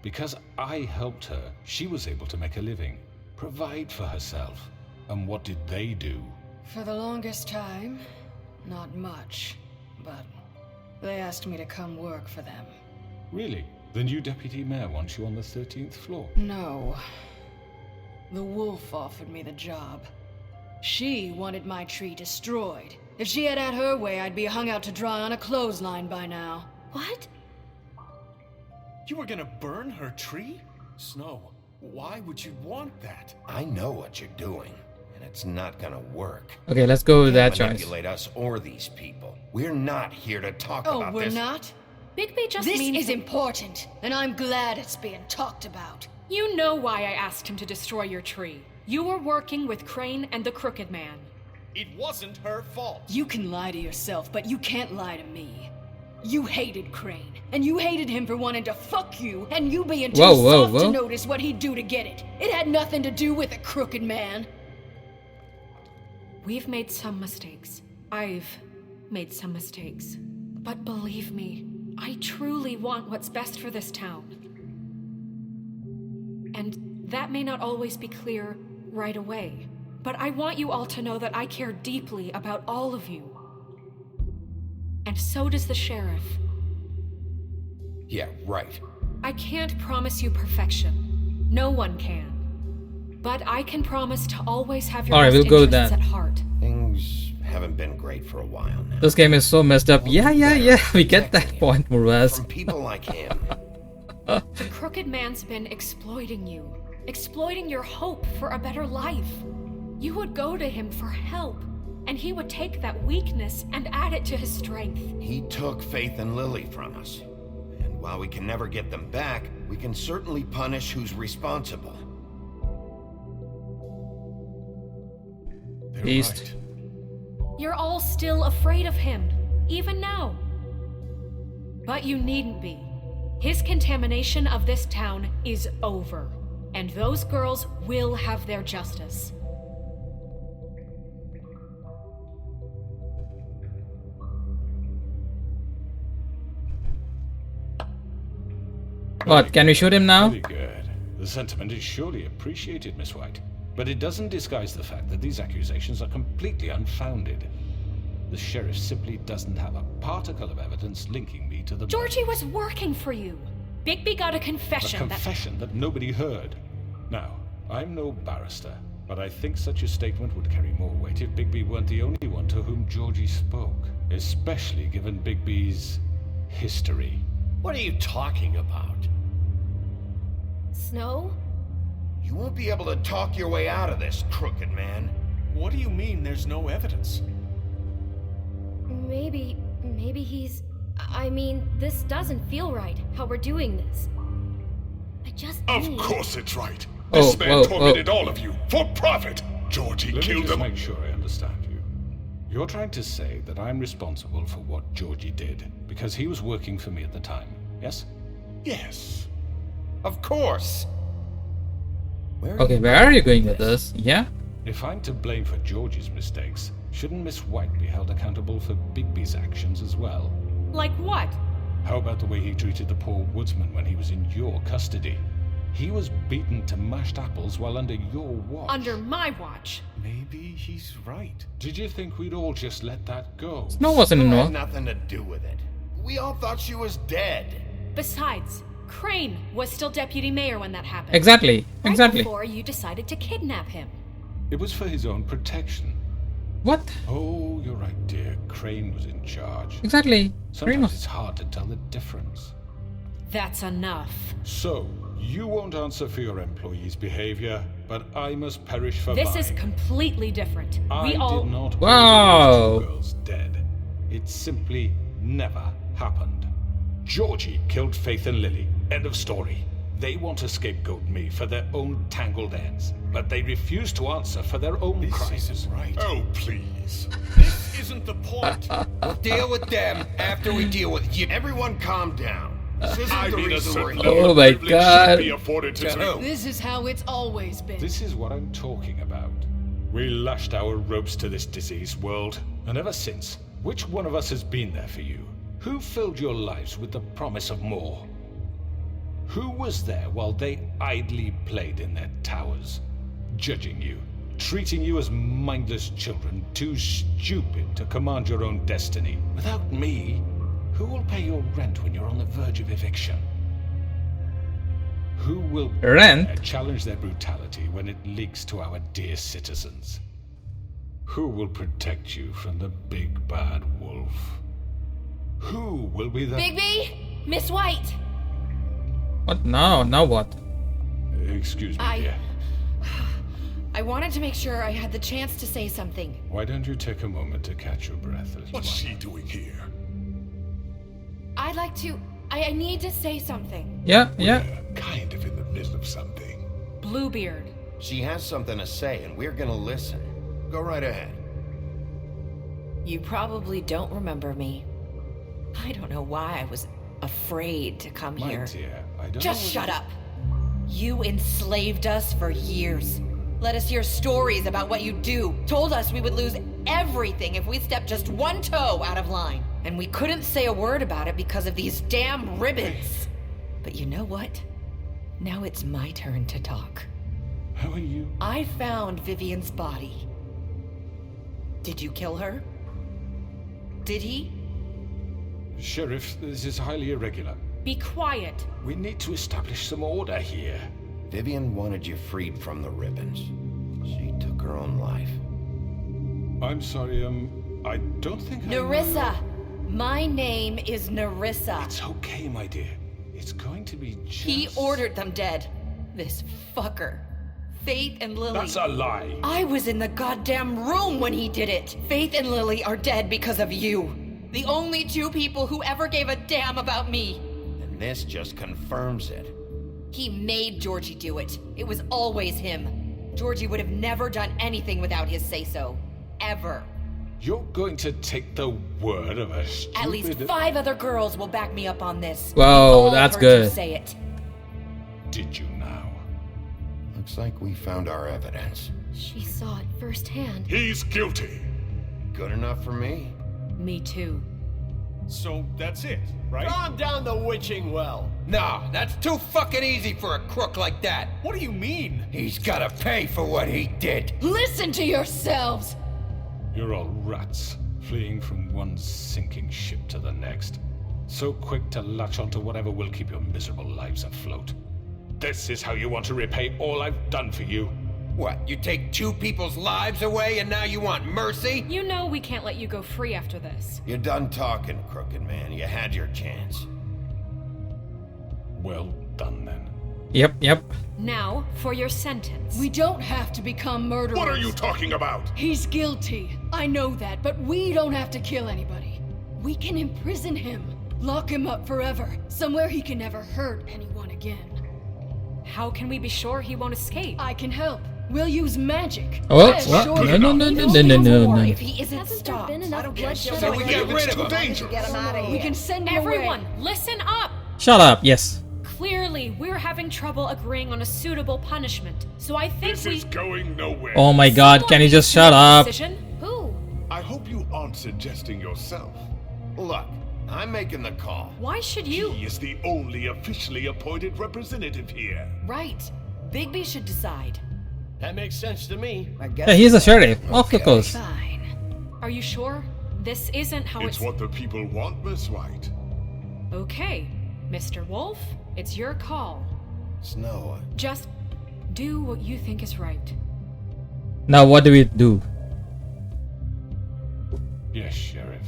S7: Because I helped her, she was able to make a living, provide for herself. And what did they do?
S10: For the longest time,
S2: Not much, but they asked me to come work for them.
S7: Really? The new deputy mayor wants you on the 13th floor?
S2: No. The wolf offered me the job. She wanted my tree destroyed. If she had her way, I'd be hung out to dry on a clothesline by now.
S14: What?
S11: You were gonna burn her tree? Snow, why would you want that?
S3: I know what you're doing, and it's not gonna work.
S1: Okay, let's go with that
S3: Can't
S1: choice.
S3: manipulate us or these people. We're not here to talk
S2: Oh,
S3: about
S2: we're
S3: this.
S2: not?
S14: Bigby just
S2: This
S14: means
S2: is important, and I'm glad it's being talked about. You know why I asked him to destroy your tree. You were working with Crane and the Crooked Man.
S11: It wasn't her fault.
S2: You can lie to yourself, but you can't lie to me. You hated Crane, and you hated him for wanting to fuck you, and you being too soft to notice what he'd do to get it. It had nothing to do with the Crooked Man. We've made some mistakes. I've made some mistakes. But believe me, I truly want what's best for this town. And that may not always be clear right away. But I want you all to know that I care deeply about all of you. And so does the sheriff.
S3: Yeah, right.
S2: I can't promise you perfection. No one can. But I can promise to always have your
S1: Alright,
S2: best
S1: we'll go with
S2: interests
S1: that.
S2: at heart.
S3: Things haven't been great for a while now.
S1: This game is so messed up. Yeah, we get that point, Muraz.
S3: From people like him.
S2: The Crooked Man's been exploiting you. Exploiting your hope for a better life. You would go to him for help, and he would take that weakness and add it to his strength.
S3: He took Faith and Lily from us. And while we can never get them back, we can certainly punish who's responsible.
S1: Beast.
S2: You're all still afraid of him, even now. But you needn't be. His contamination of this town is over, and those girls will have their justice.
S1: What, can we shoot him now?
S7: Very good. The sentiment is surely appreciated, Miss White. But it doesn't disguise the fact that these accusations are completely unfounded. The sheriff simply doesn't have a particle of evidence linking me to the...
S2: Georgie was working for you. Bigby got a confession.
S7: A confession that nobody heard. Now, I'm no barrister, but I think such a statement would carry more weight if Bigby weren't the only one to whom Georgie spoke. Especially given Bigby's history.
S11: What are you talking about?
S14: Snow?
S3: You won't be able to talk your way out of this, Crooked Man.
S11: What do you mean there's no evidence?
S14: Maybe he's... I mean, this doesn't feel right, how we're doing this. I just
S15: Of course it's right. This man tormented all of you, for profit. Georgie killed them.
S7: Let me just make sure I understand you. You're trying to say that I'm responsible for what Georgie did, because he was working for me at the time, yes?
S15: Yes.
S3: Of course.
S1: Okay, where are you going with this? Yeah?
S7: If I'm to blame for Georgie's mistakes, shouldn't Miss White be held accountable for Bigby's actions as well?
S2: Like what?
S7: How about the way he treated the poor woodsman when he was in your custody? He was beaten to mashed apples while under your watch.
S2: Under my watch.
S11: Maybe he's right.
S7: Did you think we'd all just let that go?
S1: Snow wasn't in
S3: It
S1: Noir.
S3: had nothing to do with it. We all thought she was dead.
S2: Besides, Crane was still deputy mayor when that happened.
S1: Exactly.
S2: Right before you decided to kidnap him.
S7: It was for his own protection.
S1: What?
S7: Oh, you're right, dear. Crane was in charge.
S1: Exactly.
S7: Sometimes it's hard to tell the difference.
S2: That's enough.
S7: So, you won't answer for your employees' behavior, but I must perish for mine.
S2: This is completely different.
S7: I
S2: We all...
S7: did not
S1: Wow.
S7: hold those 2 girls dead. It simply never happened. Georgie killed Faith and Lily. End of story. They want to scapegoat me for their own tangled ends, but they refuse to answer for their own crimes.
S11: This isn't right.
S15: Oh, please.
S11: This isn't the point.
S13: We'll deal with them after we deal with you.
S3: Everyone calm down. This isn't
S15: I
S3: the
S15: mean, a
S3: reason we're
S15: certain
S3: here.
S15: level
S1: Oh
S15: of
S1: my
S15: privilege
S1: God.
S15: should be afforded to
S13: who?
S2: This is how it's always been.
S7: This is what I'm talking about. We lashed our ropes to this diseased world, and ever since, which one of us has been there for you? Who filled your lives with the promise of more? Who was there while they idly played in their towers, judging you, treating you as mindless children, too stupid to command your own destiny. Without me, who will pay your rent when you're on the verge of eviction? Who will challenge their brutality when it leaks to our dear citizens? Who will protect you from the big bad wolf? Who will be the...
S2: Bigby! Miss White!
S1: What now? Now what?
S7: Excuse me, dear.
S2: I wanted to make sure I had the chance to say something.
S7: Why don't you take a moment to catch your breath a little
S15: What's she doing here?
S2: I'd like to... I need to say something.
S1: Yeah.
S15: We're kind of in the middle of something.
S2: Bluebeard.
S3: She has something to say, and we're gonna listen. Go right ahead.
S16: You probably don't remember me. I don't know why I was afraid to come here.
S7: My dear, I don't
S16: Just shut up. You enslaved us for years. Let us hear stories about what you do. Told us we would lose everything if we stepped just one toe out of line. And we couldn't say a word about it because of these damn ribbons. But you know what? Now it's my turn to talk.
S7: How are you?
S16: I found Vivian's body. Did you kill her? Did he?
S7: Sheriff, this is highly irregular.
S2: Be quiet.
S7: We need to establish some order here.
S3: Vivian wanted you freed from the ribbons. She took her own life.
S7: I'm sorry, I don't think
S16: Nerissa! My name is Nerissa.
S7: It's okay, my dear. It's going to be just...
S16: He ordered them dead. This fucker. Faith and Lily.
S7: That's a lie.
S16: I was in the goddamn room when he did it. Faith and Lily are dead because of you. The only two people who ever gave a damn about me.
S3: And this just confirms it.
S16: He made Georgie do it. It was always him. Georgie would have never done anything without his say-so. Ever.
S7: You're going to take the word of a stupid...
S16: At least 5 other girls will back me up on this.
S1: Whoa, that's good.
S16: You say it.
S7: Did you now?
S3: Looks like we found our evidence.
S14: She saw it firsthand.
S15: He's guilty.
S3: Good enough for me.
S2: Me too.
S11: So that's it, right?
S8: Calm down the witching well.
S13: No, that's too fucking easy for a crook like that.
S11: What do you mean?
S13: He's gotta pay for what he did.
S16: Listen to yourselves!
S7: You're all rats, fleeing from one sinking ship to the next. So quick to latch onto whatever will keep your miserable lives afloat. This is how you want to repay all I've done for you.
S13: What, you take 2 people's lives away and now you want mercy?
S2: You know we can't let you go free after this.
S3: You're done talking, crooked man. You had your chance.
S7: Well done, then.
S1: Yep.
S2: Now, for your sentence.
S17: We don't have to become murderers.
S15: What are you talking about?
S17: He's guilty. I know that, but we don't have to kill anybody. We can imprison him. Lock him up forever. Somewhere he can never hurt anyone again.
S2: How can we be sure he won't escape?
S17: I can help. We'll use magic.
S1: Oh, what? No.
S16: If he isn't stopped,
S13: So we get rid of him.
S17: We can send him
S2: Everyone,
S17: away.
S2: listen up!
S1: Shut up, yes.
S2: Clearly, we're having trouble agreeing on a suitable punishment, so I think
S15: This is going nowhere.
S1: Oh my god, can you just shut up?
S2: Who?
S15: I hope you aren't suggesting yourself.
S3: Look, I'm making the call.
S2: Why should you?
S15: He is the only officially appointed representative here.
S16: Right. Bigby should decide.
S8: That makes sense to me.
S1: Yeah, he's a sheriff. Of course.
S2: Fine. Are you sure? This isn't how
S15: It's what the people want, Miss White.
S2: Okay, Mr. Wolf, it's your call.
S3: Snow.
S2: Just do what you think is right.
S1: Now what do we do?
S7: Yes, Sheriff.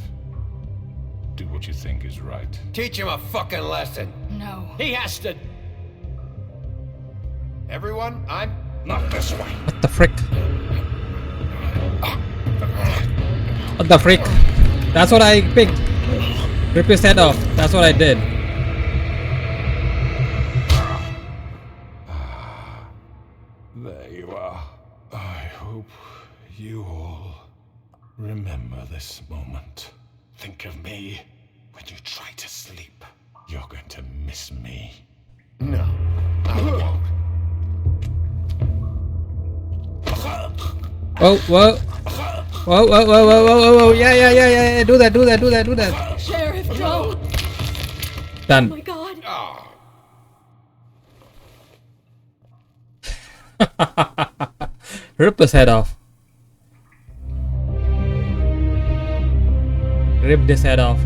S7: Do what you think is right.
S13: Teach him a fucking lesson.
S17: No.
S8: He has to...
S3: Everyone, I'm...
S15: Not this way.
S1: What the frick? What the frick? That's what I picked. Rip his head off. That's what I did.
S7: There you are. I hope you all remember this moment. Think of me when you try to sleep. You're going to miss me.
S3: No, I won't.
S1: Whoa. Yeah. Do that.
S17: Sheriff, don't.
S1: Done.
S17: Oh my god.
S1: Rip his head off. Rip this head off.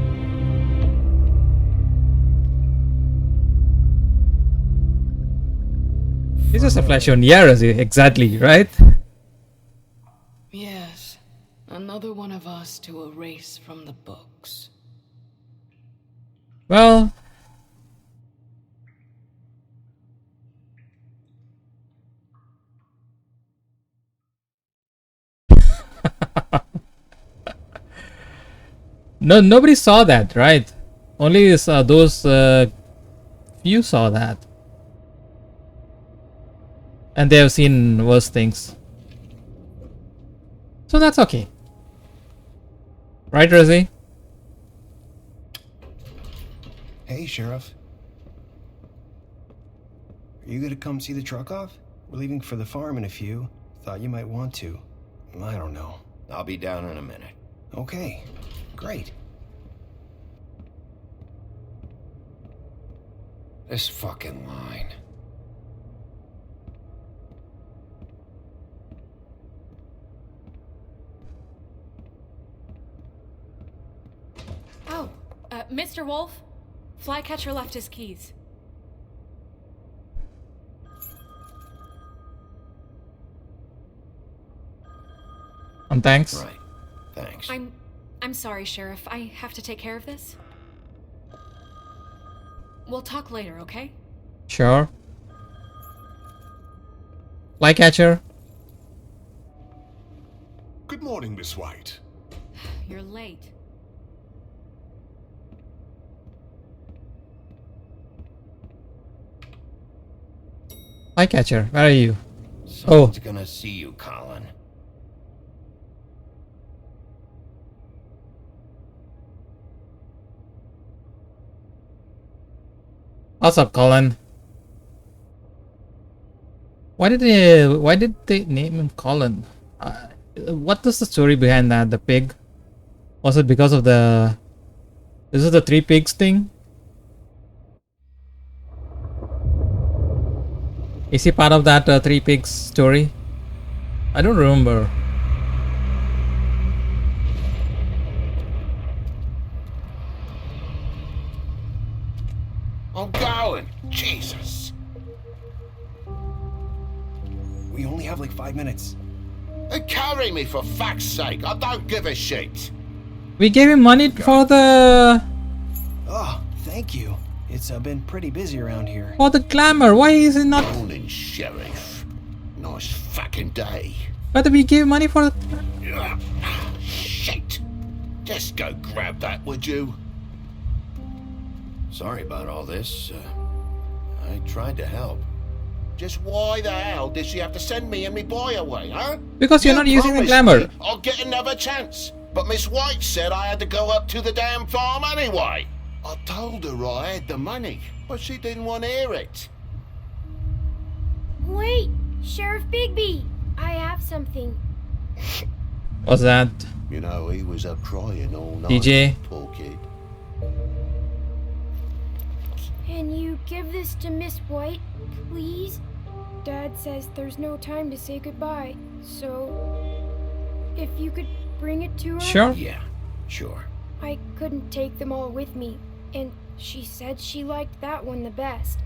S1: This is a flash on Yarazi, exactly, right?
S17: Yes, another one of us to erase from the books.
S1: Well, nobody saw that, right? Only those few saw that. And they have seen worse things. So that's okay. Right, Rosie?
S18: Hey, Sheriff. Are you gonna come see the truck off? We're leaving for the farm in a few. Thought you might want to. I don't know.
S3: I'll be down in a minute.
S18: Okay, great.
S13: This fucking line.
S2: Oh, Mr. Wolf, Flycatcher left his keys.
S1: Thanks.
S3: Right. Thanks.
S2: I'm sorry, Sheriff. I have to take care of this. We'll talk later, okay?
S1: Sure. Flycatcher.
S15: Good morning, Miss White.
S2: You're late.
S1: Flycatcher, where are you?
S3: Someone's gonna see you, Colin.
S1: What's up, Colin? Why did they name him Colin? What is the story behind that? The pig? Was it because of the... Is it the three pigs thing? Is he part of that three pigs story? I don't remember.
S3: I'm going. Jesus.
S18: We only have like 5 minutes.
S3: Carry me for fuck's sake. I don't give a shit.
S1: We gave him money for the...
S18: Oh, thank you. It's been pretty busy around here.
S1: For the glamour. Why is it not...
S3: Morning, Sheriff. Nice fucking day.
S1: But we gave money for the...
S3: Shit. Just go grab that, would you? Sorry about all this. I tried to help. Just why the hell did she have to send me and me boy away, huh?
S1: Because you're not using the glamour.
S3: I'll get another chance. But Miss White said I had to go up to the damn farm anyway. I told her I had the money, but she didn't want to hear it.
S14: Wait, Sheriff Bigby, I have something.
S1: What's that?
S3: You know, he was up crying all night.
S1: DJ?
S3: Poor kid.
S14: Can you give this to Miss White, please? Dad says there's no time to say goodbye, so if you could bring it to her?
S1: Sure.
S3: Yeah, sure.
S14: I couldn't take them all with me, and she said she liked that one the best.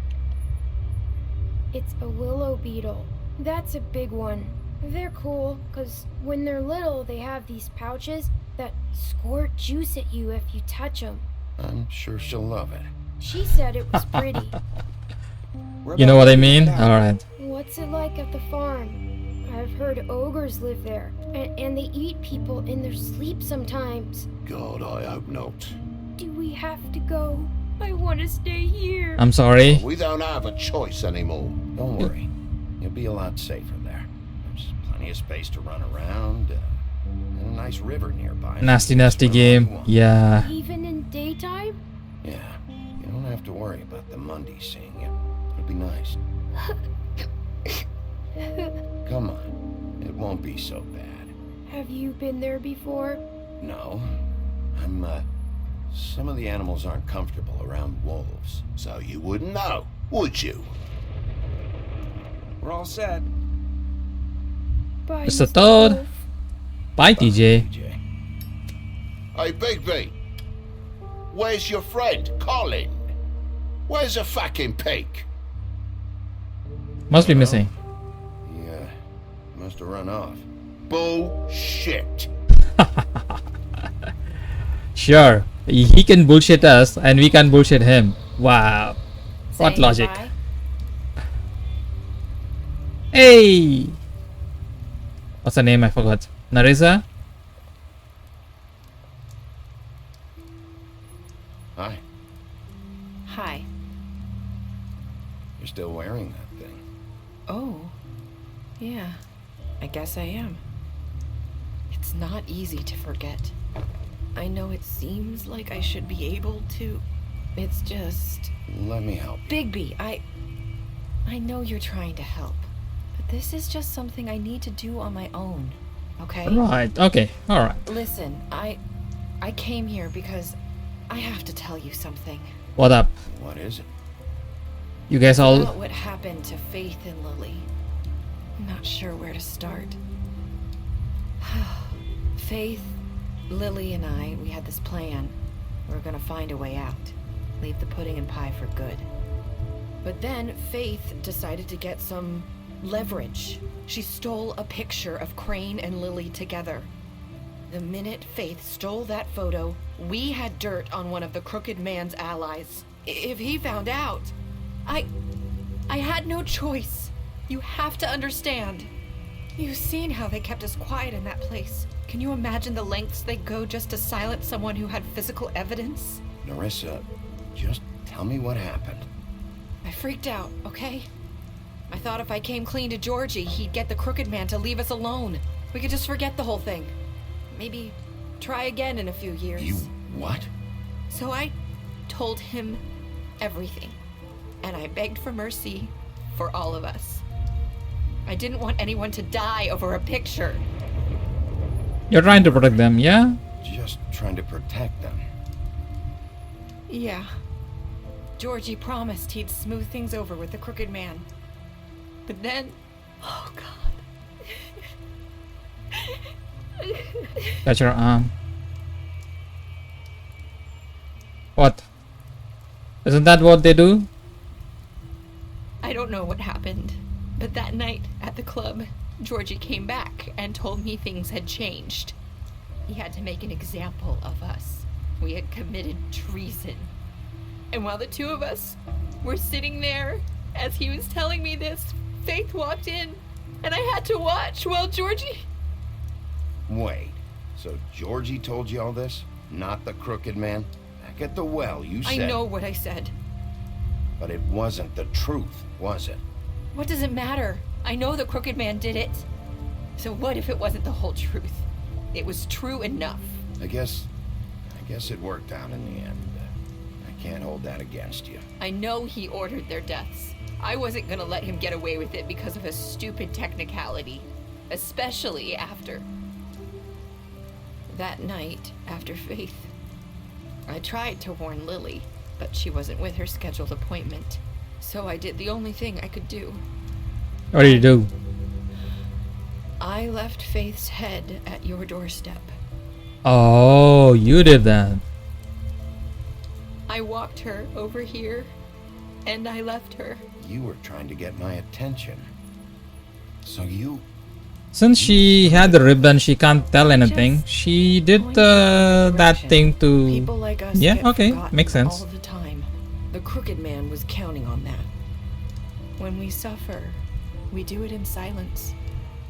S14: It's a willow beetle. That's a big one. They're cool, because when they're little, they have these pouches that squirt juice at you if you touch them.
S3: I'm sure she'll love it.
S14: She said it was pretty.
S1: You know what I mean? Alright.
S14: What's it like at the farm? I've heard ogres live there, and they eat people in their sleep sometimes.
S3: God, I hope not.
S14: Do we have to go? I want to stay here.
S1: I'm sorry.
S3: We don't have a choice anymore. Don't worry. You'll be a lot safer there. There's plenty of space to run around, and a nice river nearby.
S1: Nasty game. Yeah.
S14: Even in daytime?
S3: Yeah. You don't have to worry about the Monday seeing you. It'll be nice. Come on. It won't be so bad.
S14: Have you been there before?
S3: No. Some of the animals aren't comfortable around wolves, so you wouldn't know, would you?
S18: We're all set.
S14: Bye,
S1: Mr. Toad.
S14: Wolf.
S1: Bye, TJ.
S3: Hey, Bigby. Where's your friend, Colin? Where's the fucking pig?
S1: Must be missing.
S3: Yeah, must have run off. Bullshit.
S1: Sure. He can bullshit us and we can bullshit him. Wow. What logic?
S16: Bye.
S1: Hey! What's her name? I forgot. Narissa?
S3: Hi.
S16: Hi.
S3: You're still wearing that thing.
S16: Oh. Yeah. I guess I am. It's not easy to forget. I know it seems like I should be able to. It's just...
S3: Let me help.
S16: Bigby, I know you're trying to help. But this is just something I need to do on my own. Okay?
S1: Right. Okay. Alright.
S16: Listen, I came here because I have to tell you something.
S1: What up?
S3: What is it?
S1: You guys all...
S16: About what happened to Faith and Lily. I'm not sure where to start. Faith, Lily, and I, we had this plan. We were gonna find a way out. Leave the pudding and pie for good. But then Faith decided to get some leverage. She stole a picture of Crane and Lily together. The minute Faith stole that photo, we had dirt on one of the Crooked Man's allies. If he found out, I had no choice. You have to understand. You've seen how they kept us quiet in that place. Can you imagine the lengths they go just to silence someone who had physical evidence?
S3: Narissa, just tell me what happened.
S16: I freaked out, okay? I thought if I came clean to Georgie, he'd get the Crooked Man to leave us alone. We could just forget the whole thing. Maybe try again in a few years.
S3: You what?
S16: So I told him everything. And I begged for mercy for all of us. I didn't want anyone to die over a picture.
S1: You're trying to protect them, yeah?
S3: Just trying to protect them.
S16: Yeah. Georgie promised he'd smooth things over with the Crooked Man. But then... Oh, God.
S1: That's your arm. What? Isn't that what they do?
S16: I don't know what happened, but that night at the club, Georgie came back and told me things had changed. He had to make an example of us. We had committed treason. And while the two of us were sitting there, as he was telling me this, Faith walked in, and I had to watch while Georgie...
S3: Wait, so Georgie told you all this? Not the Crooked Man? Back at the well, you said...
S16: I know what I said.
S3: But it wasn't the truth, was it?
S16: What does it matter? I know the Crooked Man did it. So what if it wasn't the whole truth? It was true enough.
S3: I guess it worked out in the end. I can't hold that against you.
S16: I know he ordered their deaths. I wasn't gonna let him get away with it because of a stupid technicality. Especially after... That night, after Faith, I tried to warn Lily, but she wasn't with her scheduled appointment. So I did the only thing I could do.
S1: What did you do?
S16: I left Faith's head at your doorstep.
S1: Oh, you did that.
S16: I walked her over here, and I left her.
S3: You were trying to get my attention. So you...
S1: Since she had the ribbon, she can't tell anything. She did that thing to...
S16: People like us
S1: yeah,
S16: get
S1: okay,
S16: forgotten
S1: makes sense.
S16: all the time. The Crooked Man was counting on that. When we suffer, we do it in silence.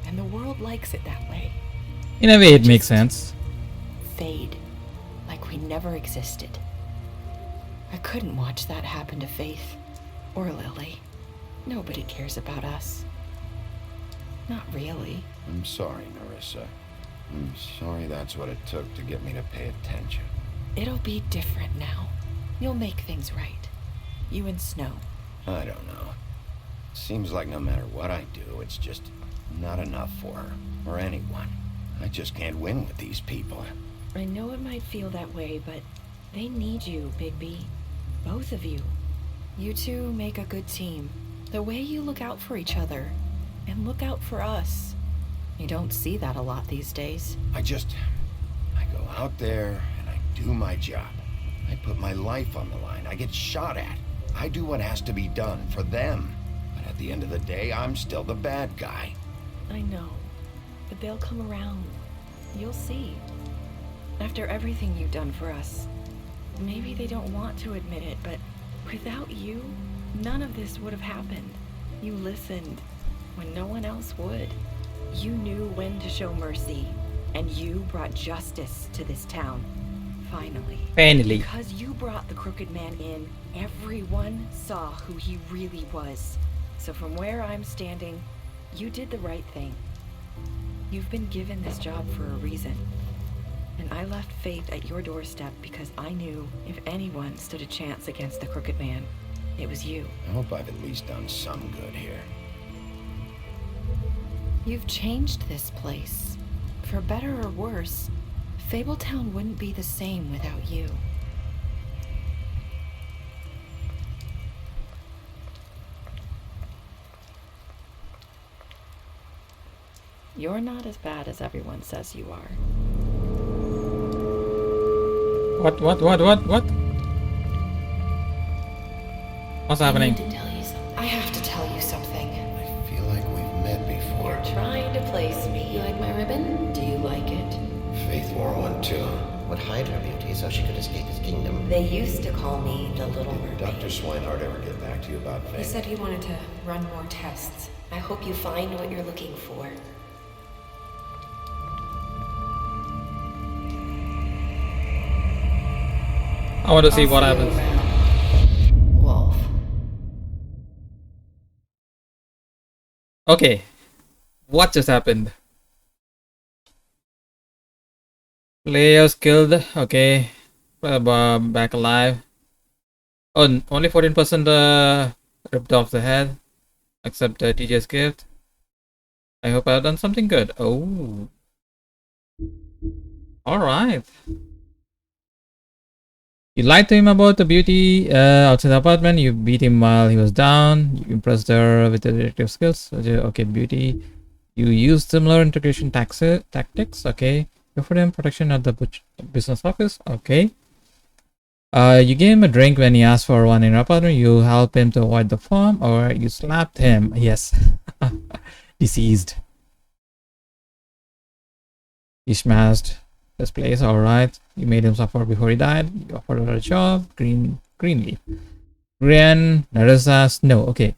S16: And the world likes it that way.
S1: In a way, it makes sense.
S16: Fade. Like we never existed. I couldn't watch that happen to Faith. Or Lily. Nobody cares about us. Not really.
S3: I'm sorry, Narissa. I'm sorry that's what it took to get me to pay attention.
S16: It'll be different now. You'll make things right. You and Snow.
S3: I don't know. Seems like no matter what I do, it's just not enough for her, or anyone. I just can't win with these people.
S16: I know it might feel that way, but they need you, Bigby. Both of you. You two make a good team. The way you look out for each other, and look out for us. You don't see that a lot these days.
S3: I go out there and I do my job. I put my life on the line. I get shot at. I do what has to be done for them. But at the end of the day, I'm still the bad guy.
S10: I know, but they'll come around. You'll see. After everything you've done for us, maybe they don't want to admit it, but without you, none of this would have happened. You listened when no one else would. You knew when to show mercy, and you brought justice to this town. Finally.
S1: Because
S10: you brought the crooked man in, everyone saw who he really was. So from where I'm standing, you did the right thing. You've been given this job for a reason. And I left Faith at your doorstep because I knew if anyone stood a chance against the crooked man, it was you.
S3: I hope I've at least done some good here.
S16: You've changed this place. For better or worse, Fabletown wouldn't be the same without you.
S10: You're not as bad as everyone says you are.
S1: What? What's happening?
S16: I have to tell you something.
S3: I feel like we've met before.
S10: You're trying to place me.
S16: You like my ribbon?
S10: Do you like it?
S3: Faith wore one too.
S19: Would hide her beauty so she could escape his kingdom.
S10: They used to call me the Little Mermaid.
S3: Did Dr. Swinehart ever get back to you about Faith?
S16: He said he wanted to run more tests.
S10: I hope you find what you're looking for.
S1: I want to see what happens.
S10: Wolf.
S1: Okay. What just happened? Players killed. Okay. Back alive. Oh, only 14% ripped off the head. Except TJ's gift. I hope I've done something good. Oh. Alright. You lied to him about the beauty outside the apartment. You beat him while he was down. You impressed her with the detective skills. Okay, beauty. You used similar integration tactics. Okay. You offered him protection at the business office. Okay. You gave him a drink when he asked for one in your apartment. You helped him to avoid the farm, or you slapped him. Yes. Deceased. He smashed this place. Alright. You made him suffer before he died. You offered her a job. Green leaf. Grian, Narissa, Snow. Okay.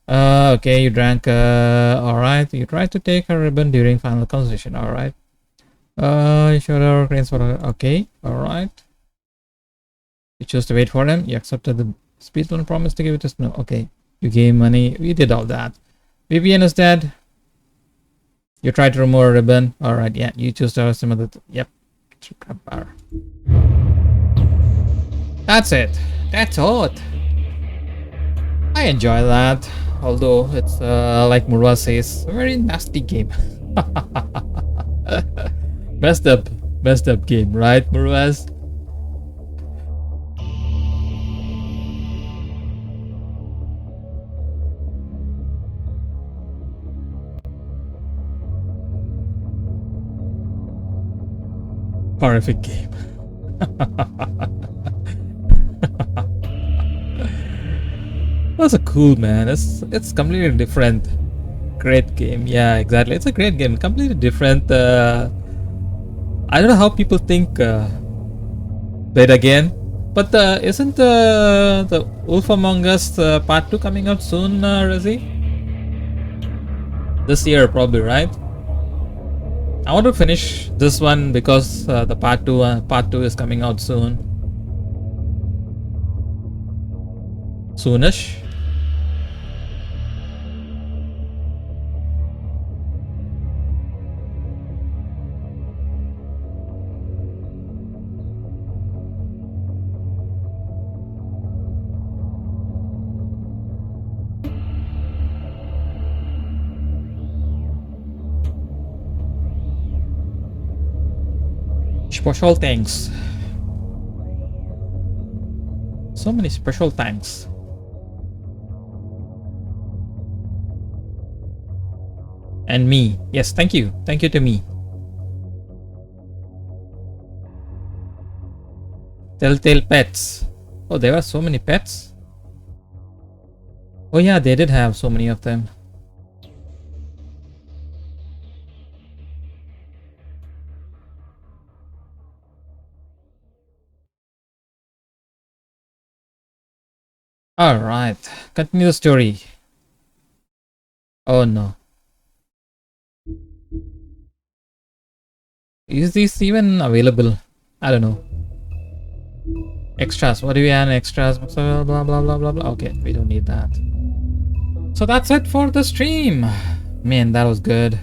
S1: Okay, you drank. Alright. You tried to take her ribbon during final conversation. Alright. You showed her cranes for her. Okay. Alright. You chose to wait for him. You accepted the speedrun promise to give it to Snow. Okay. You gave money. We did all that. Vivian is dead. You tried to remove a ribbon. Alright, yeah. You chose to have some other. Yep. That's it. That's all. I enjoy that. Although it's like Murwa says, a very nasty game. messed up game, right, Murwas? Horrific game. That's a cool, man. It's completely different. Great game. Yeah, exactly. It's a great game. Completely different. I don't know how people think play it again. But isn't the Wolf Among Us Part 2 coming out soon, Rezzy? This year, probably, right? I want to finish this one because the part 2 is coming out soon. Soonish. Special tanks. So many special tanks. And me. Yes, thank you. Thank you to me. Telltale pets. Oh, there were so many pets. Oh yeah, they did have so many of them. Alright, continue the story. Oh no. Is this even available? I don't know. Extras. What do we have in extras? Blah blah blah blah blah blah. Okay, we don't need that. So that's it for the stream. Man, that was good.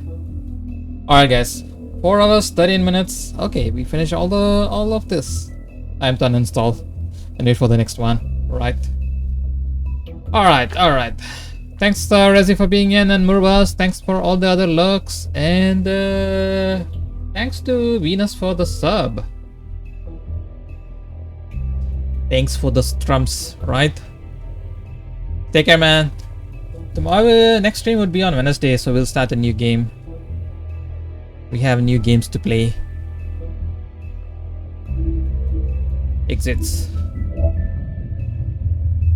S1: Alright guys. 4 hours, 13 minutes. Okay, we finished all of this. Time to uninstall and wait for the next one. Right. Alright. Thanks Rezi for being in, and Murbas, thanks for all the other lurks, and thanks to Venus for the sub. Thanks for the strums, right? Take care, man. Tomorrow, next stream would be on Wednesday, so we'll start a new game. We have new games to play. Exits.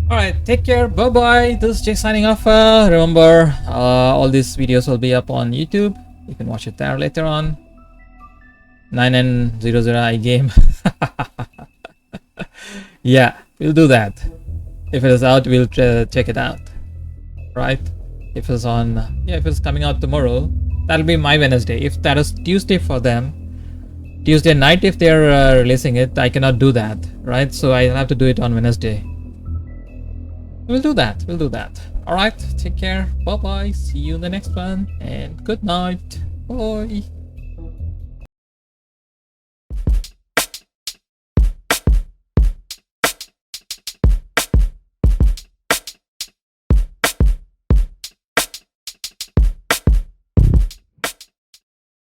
S1: Alright, take care. Bye bye. This is Jay signing off. Remember, all these videos will be up on YouTube. You can watch it there later on. 9N00i game. Yeah, we'll do that. If it is out, we'll check it out. Right? If it's on, yeah, if it's coming out tomorrow, that'll be my Wednesday. If that is Tuesday for them, Tuesday night if they're releasing it, I cannot do that, right? So I have to do it on Wednesday. We'll do that. Alright, take care. Bye bye. See you in the next one. And good night. Bye.